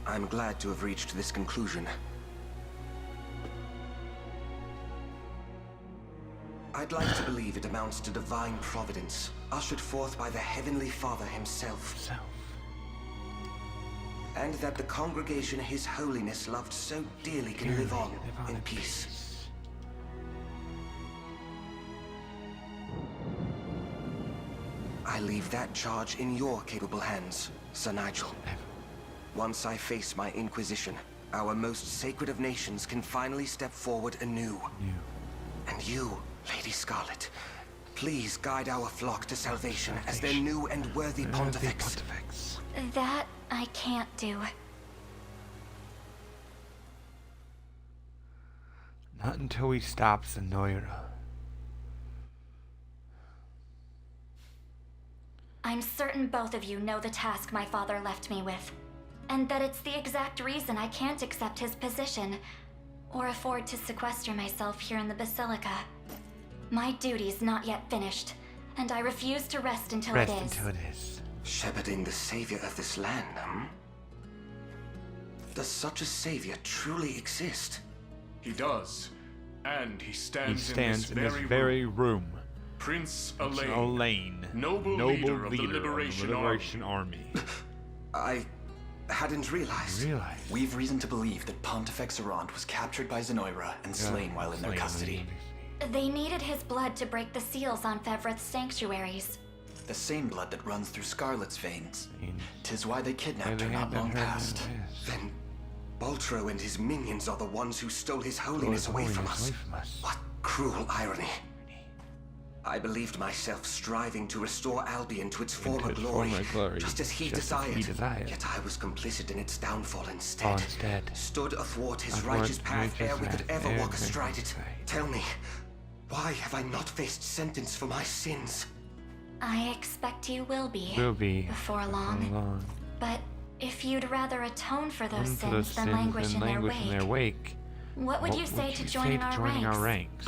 I'm glad to have reached this conclusion. I'd like to believe it amounts to divine providence, ushered forth by the Heavenly Father himself. And that the congregation His Holiness loved so dearly can live on in peace. I leave that charge in your capable hands, Sir Nigel. Once I face my Inquisition, our most sacred of nations can finally step forward anew. And you, Lady Scarlet, please guide our flock to salvation as their new and worthy pontifex. That I can't do. Not until we stop Zenoira. I'm certain both of you know the task my father left me with, and that it's the exact reason I can't accept his position, or afford to sequester myself here in the Basilica. My duty's not yet finished, and I refuse to rest until it is. Shepherding the savior of this land, Does such a savior truly exist? He does, and he stands, in this very room. Prince Elaine, noble leader of the Liberation Army. I hadn't realized. We've reason to believe that Pontifex Errant was captured by Zenoira and slain while in their custody. They needed his blood to break the seals on Fevrith's sanctuaries. The same blood that runs through Scarlet's veins. 'Tis why they kidnapped her not long past. Then Baltro and his minions are the ones who stole His Holiness away from us. What cruel irony. I believed myself striving to restore Albion to its former glory, just as he desired. Yet I was complicit in its downfall instead. Stood athwart his righteous path ere we could ever walk astride it. Tell me, why have I not faced sentence for my sins? I expect you will be. Before long. But if you'd rather atone for those sins than languish in their wake, what would you say to joining our ranks?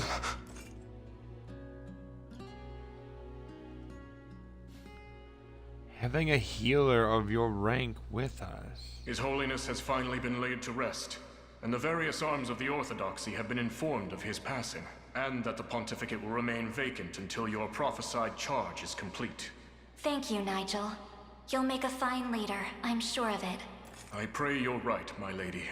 Having a healer of your rank with us. His Holiness has finally been laid to rest, and the various arms of the Orthodoxy have been informed of his passing, and that the pontificate will remain vacant until your prophesied charge is complete. Thank you, Nigel. You'll make a fine leader, I'm sure of it. I pray you're right, my lady.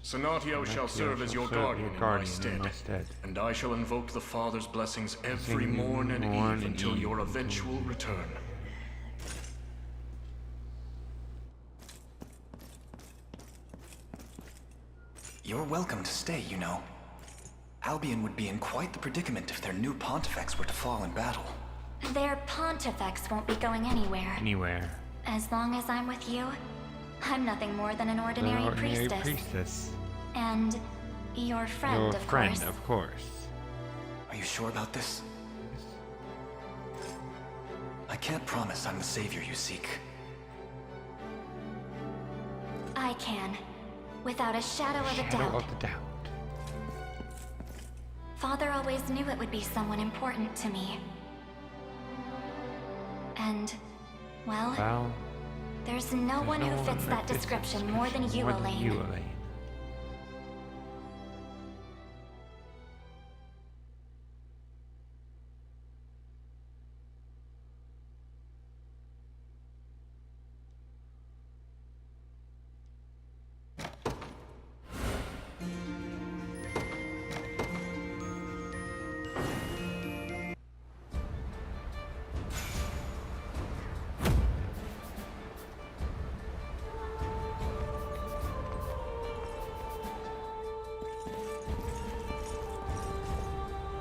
Sanatio shall serve as your guardian in my stead, and I shall invoke the Father's blessings every morn and eve until your eventual return. You're welcome to stay, you know. Albion would be in quite the predicament if their new pontifex were to fall in battle. Their pontifex won't be going anywhere. As long as I'm with you, I'm nothing more than an ordinary priestess. And your friend, of course. Are you sure about this? I can't promise I'm the savior you seek. I can. Without a shadow of a doubt. Father always knew it would be someone important to me. And, well, there's no one who fits that description more than you, Elaine.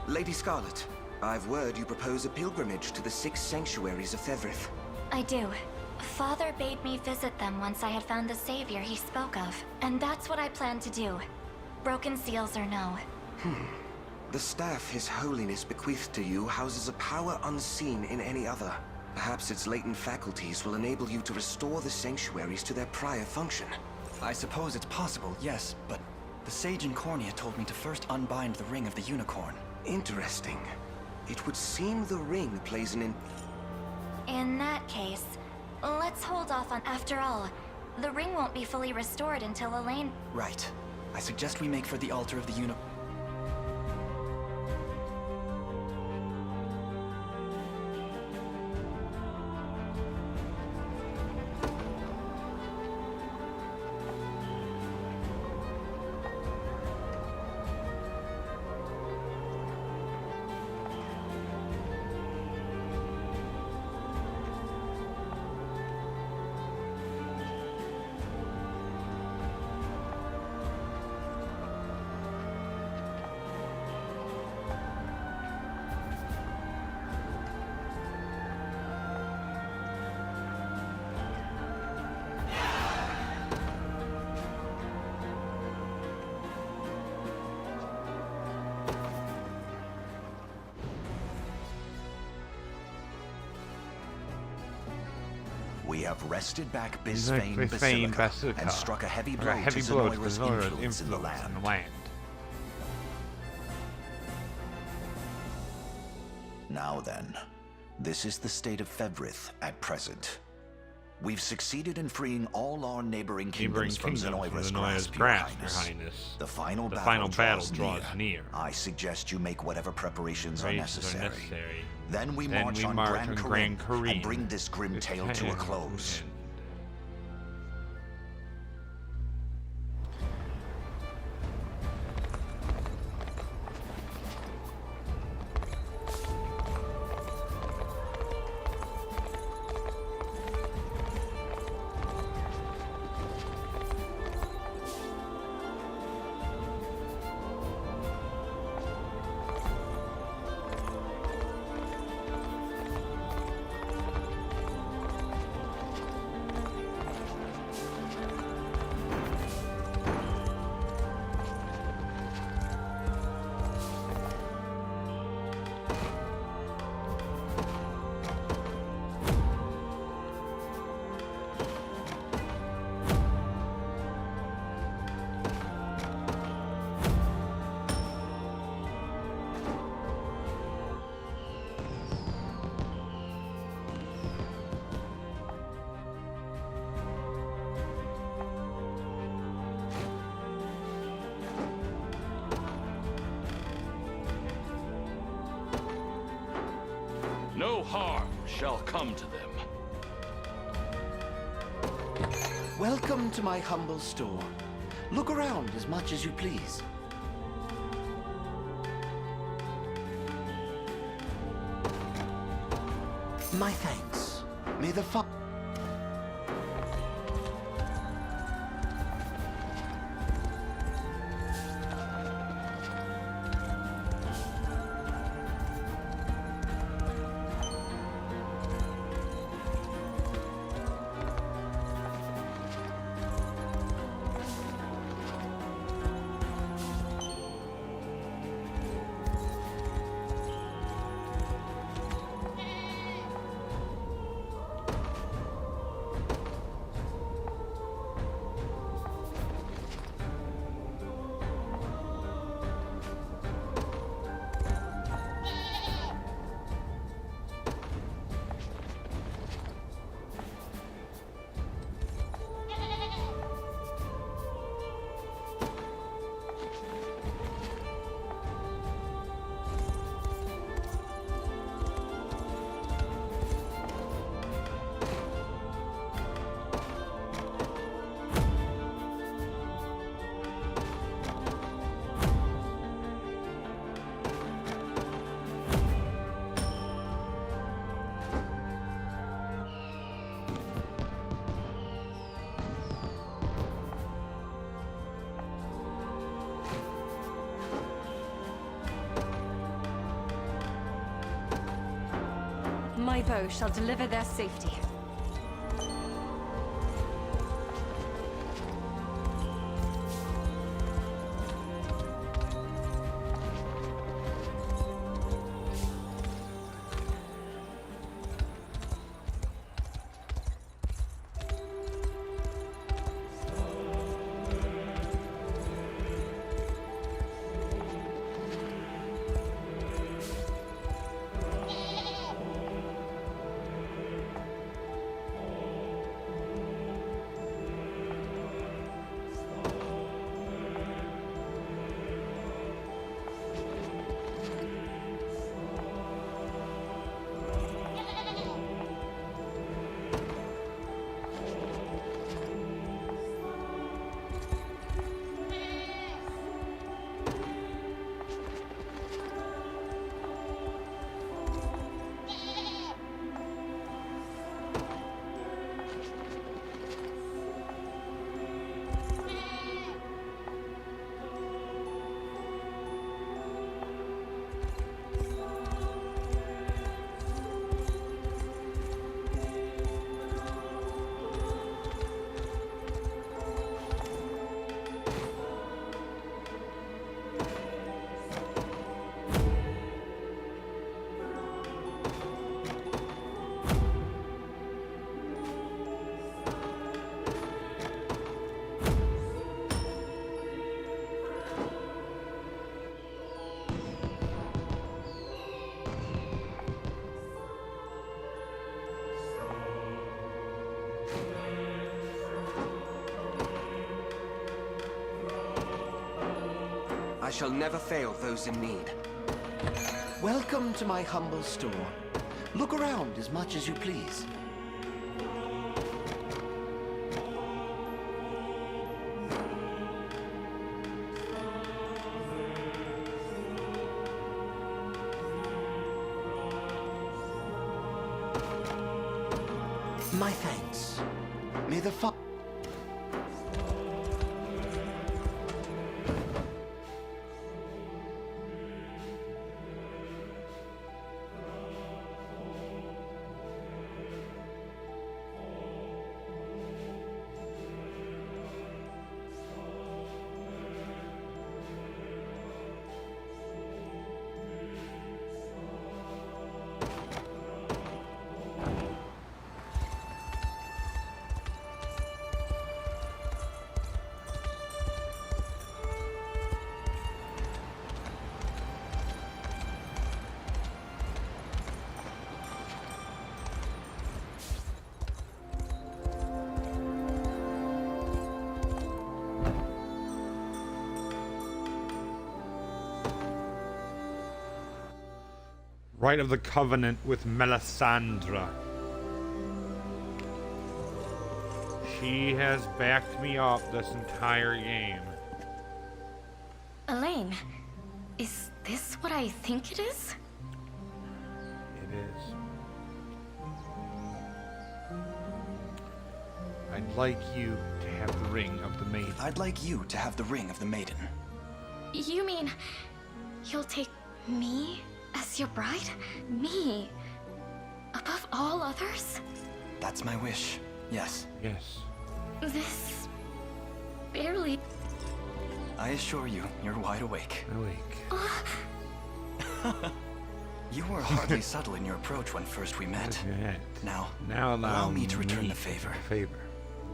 Lady Scarlet, I've word you propose a pilgrimage to the 6 sanctuaries of Fevrith. I do. Father bade me visit them once I had found the savior he spoke of, and that's what I plan to do. Broken seals or no. The staff His Holiness bequeathed to you houses a power unseen in any other. Perhaps its latent faculties will enable you to restore the sanctuaries to their prior function. I suppose it's possible, yes, but the sage in Cornea told me to first unbind the ring of the unicorn. Interesting. It would seem the ring plays an In that case, let's hold off on... After all, the ring won't be fully restored until Elaine... Right. I suggest we make for the altar of the unicorn. We have wrested back Bisphane Basilica and struck a heavy blow to Zenoira's influence in the land. Now then, this is the state of Fevrith at present. We've succeeded in freeing all our neighboring kingdoms from Zenoira's grasp, Your Highness. The final battle draws near. I suggest you make whatever preparations are necessary. Then we march on Gran Corinne and bring this grim tale to a close. No harm shall come to them. Welcome to my humble store. Look around as much as you please. My thanks. May the My bow shall deliver their safety. I shall never fail those in need. Welcome to my humble store. Look around as much as you please. My thanks. May the fa- Rite of the Covenant with Melisandre. She has backed me up this entire game. Elaine, is this what I think it is? It is. I'd like you to have the ring of the maiden. I'd like you to have the ring of the maiden. You mean you'll take me as your bride? Me? Above all others? That's my wish. Yes. Yes. This barely... I assure you, you're wide awake. You were hardly subtle in your approach when first we met. Now allow me to return the favor.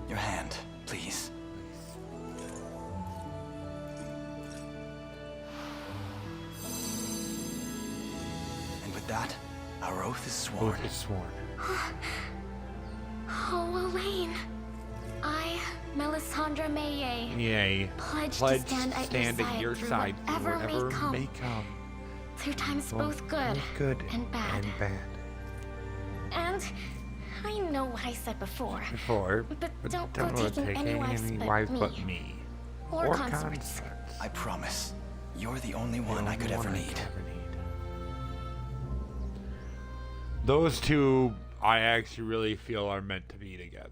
Your hand, please. And with that, our oath is sworn. Oath is sworn. Oh, Elaine. I, Melisandre Maye, Yay. pledge to stand at your side through whatever may come. Through times both good and bad. And I know what I said before. But don't go taking any wives but me. Or consorts. I promise. You're the only one I could ever need. Those two, I actually really feel are meant to be together.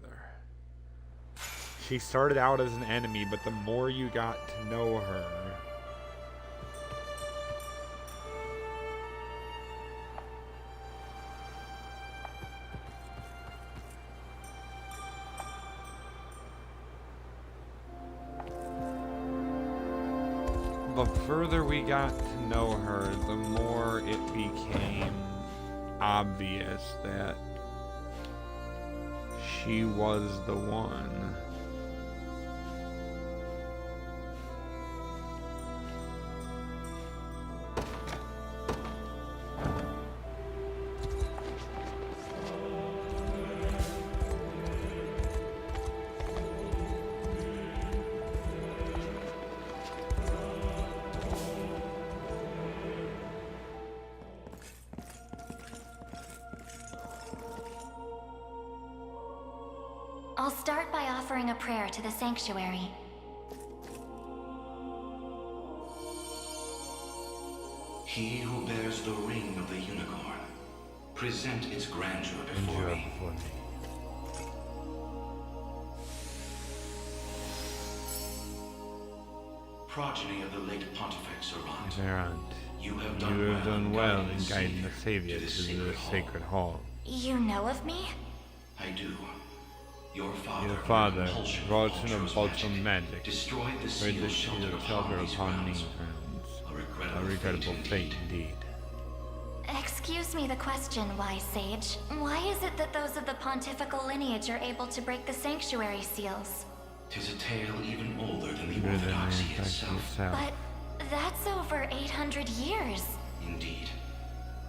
She started out as an enemy, but the more you got to know her, the further we got to know her, the more it became obvious that she was the one. I'll start by offering a prayer to the sanctuary. He who bears the ring of the unicorn, present its grandeur before me. Progeny of the late Pontifex Errant, you have done well in guiding the Savior to the sacred hall. You know of me? I do. Your father, Vulcan of Vulcan magic, destroyed the seal of shelter upon these grounds. A regrettable fate indeed. Excuse me the question, wise sage. Why is it that those of the pontifical lineage are able to break the sanctuary seals? 'Tis a tale even older than the orthodoxy itself. But that's over 800 years. Indeed.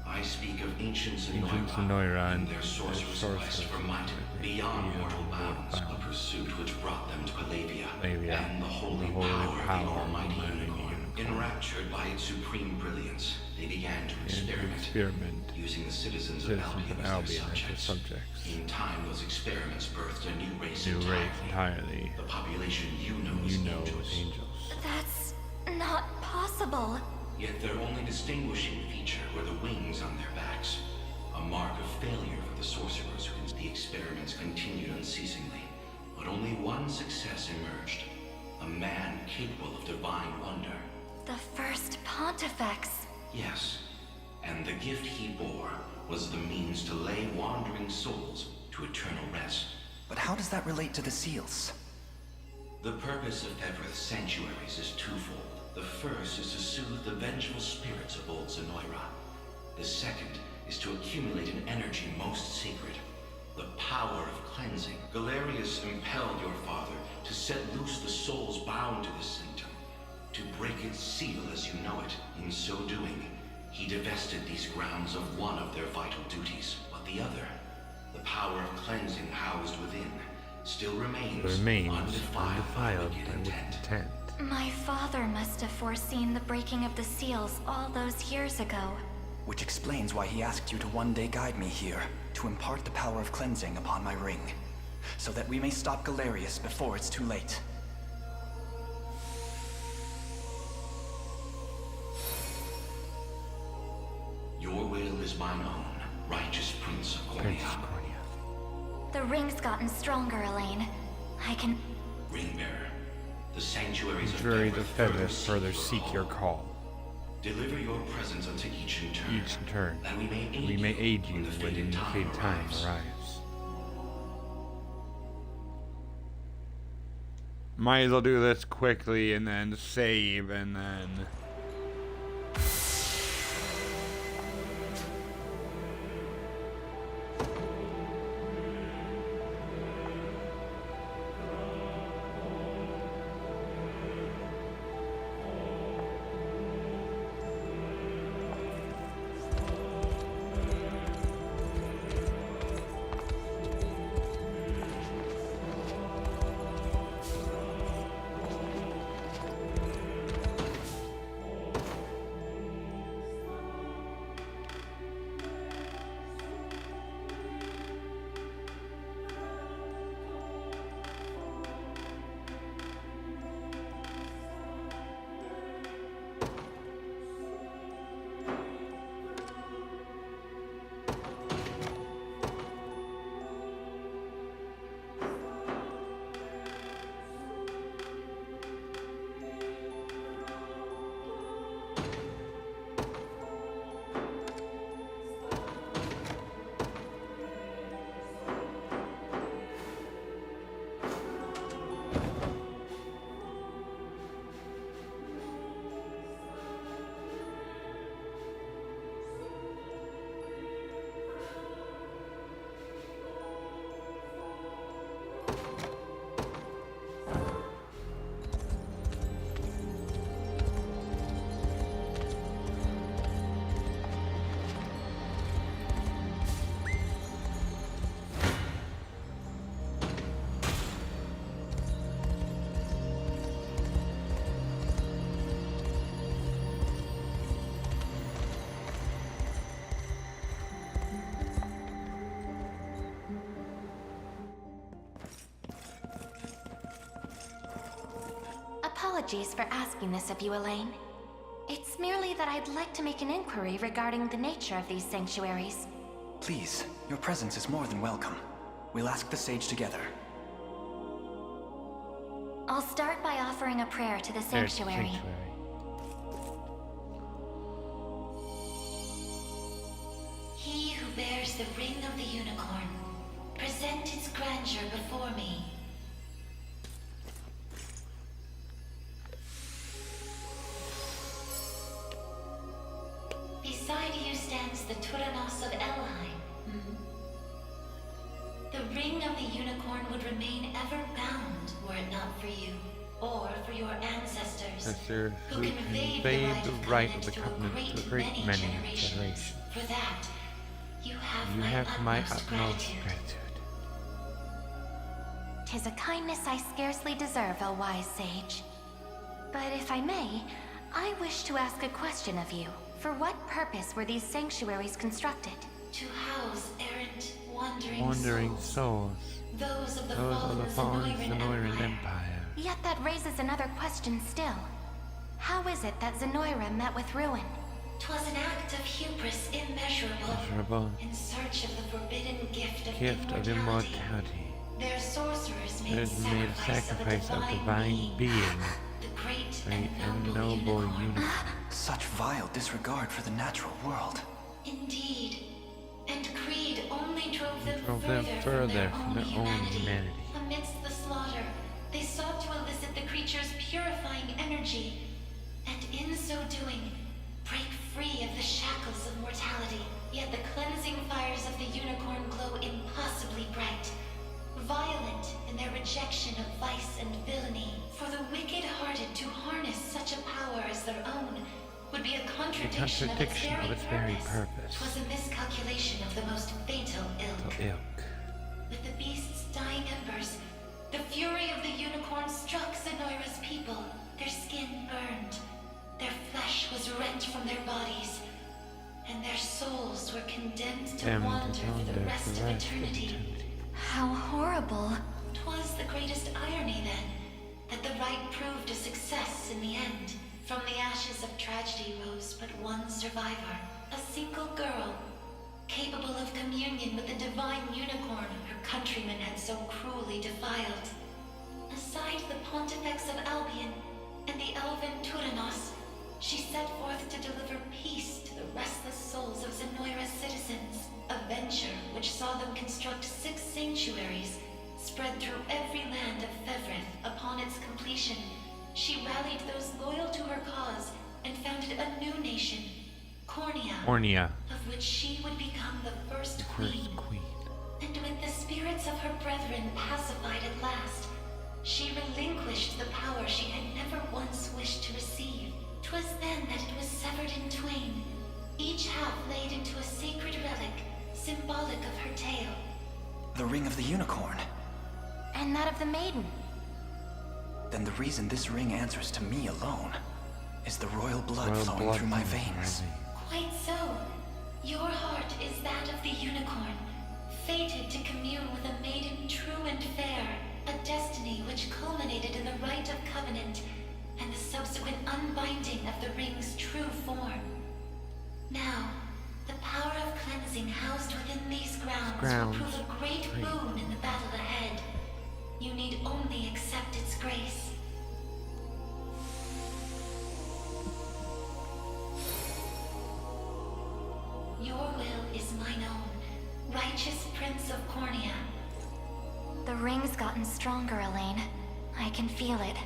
I speak of ancient Zenoira and their sorcerer's quest for might beyond mortal bounds, a pursuit which brought them to Palavia and the holy power of the Almighty Unicorn. Enraptured by its supreme brilliance, they began to experiment, using the citizens of Albion as their subjects. In time, those experiments birthed a new race entirely. The population you know as angels. That's not possible. Yet their only distinguishing feature were the wings on their backs. A mark of failure for the sorcerers whose the experiments continued unceasingly. But only one success emerged. A man capable of divine wonder. The first Pontifex. Yes, and the gift he bore was the means to lay wandering souls to eternal rest. But how does that relate to the seals? The purpose of Everth's sanctuaries is twofold. The first is to soothe the vengeful spirits of old Zenoira. The second is to accumulate an energy most sacred, the power of cleansing. Galerius impelled your father to set loose the souls bound to this sanctum, to break its seal as you know it. In so doing, he divested these grounds of one of their vital duties, but the other, the power of cleansing housed within, still remains undefiled by wicked intent. My father must have foreseen the breaking of the seals all those years ago. Which explains why he asked you to one day guide me here, to impart the power of cleansing upon my ring, so that we may stop Galerius before it's too late. Your will is mine own, righteous Prince of Cornea. The ring's gotten stronger, Elaine. I can... Ringbearer, the sanctuaries of Feathers further seek your call. Deliver your presence unto each in turn, that we may aid you when the fated time arrives. Might as well do this quickly and then save and then... Apologies for asking this of you, Elaine. It's merely that I'd like to make an inquiry regarding the nature of these sanctuaries. Please, your presence is more than welcome. We'll ask the sage together. I'll start by offering a prayer to the sanctuary. He who bears the ring of the unicorn, present its grandeur before me. Beside you stands the Turanos of Elheim. The ring of the unicorn would remain ever bound were it not for you, or for your ancestors, who conveyed the right of the covenant to a great many generations. For that, you have my utmost gratitude. 'Tis a kindness I scarcely deserve, O wise sage. But if I may, I wish to ask a question of you. For what purpose were these sanctuaries constructed? To house errant, wandering souls. Those of the fallen Zenoiran Empire. Yet that raises another question still. How is it that Zenoira met with ruin? 'Twas an act of hubris immeasurable, in search of the forbidden gift of immortality. Their sorcerers made sacrifice of divine being, the great and noble unicorn. Such vile disregard for the natural world. Indeed. And greed only drove them further from their own humanity. Amidst the slaughter, they sought to elicit the creature's purifying energy, and in so doing, break free of the shackles of mortality. Yet the cleansing fires of the unicorn glow impossibly bright, violent in their rejection of vice and villainy. For the wicked-hearted to harness such a power as their own would be a contradiction of its very purpose. 'Twas a miscalculation of the most fatal ilk. With the beast's dying embers, the fury of the unicorn struck Zenoira's people. Their skin burned, their flesh was rent from their bodies, and their souls were condemned to wander for the rest of eternity. How horrible. 'Twas the greatest irony, then, that the rite proved a success in the end. From the ashes of tragedy rose but one survivor, a single girl, capable of communion with the divine unicorn her countrymen had so cruelly defiled. Aside the Pontifex of Albion and the elven Turanos, she set forth to deliver peace to the restless souls of Zenoira's citizens, a venture which saw them construct 6 sanctuaries, spread through every land of Fevrith. Upon its completion, she rallied those loyal to her cause and founded a new nation, Cornia, of which she would become the first queen. And with the spirits of her brethren pacified at last, she relinquished the power she had never once wished to receive. 'Twas then that it was severed in twain, each half laid into a sacred relic, symbolic of her tale. The ring of the unicorn. And that of the maiden. Then the reason this ring answers to me alone is the royal blood flowing through my veins. Quite so. Your heart is that of the unicorn, fated to commune with a maiden true and fair, a destiny which culminated in the rite of covenant and the subsequent unbinding of the ring's true form. Now, the power of cleansing housed within these grounds will prove a great boon in the battle ahead. You need only accept its grace. Your will is mine own, righteous Prince of Cornia. The ring's gotten stronger, Elaine. I can feel it.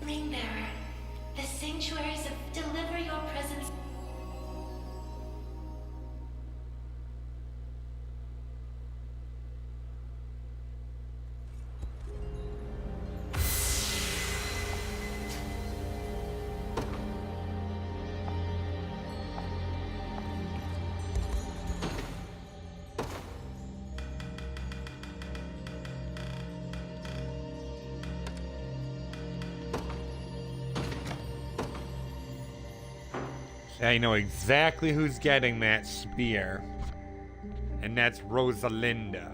Ringbearer, the sanctuaries deliver your presence. I know exactly who's getting that spear. And that's Rosalinda.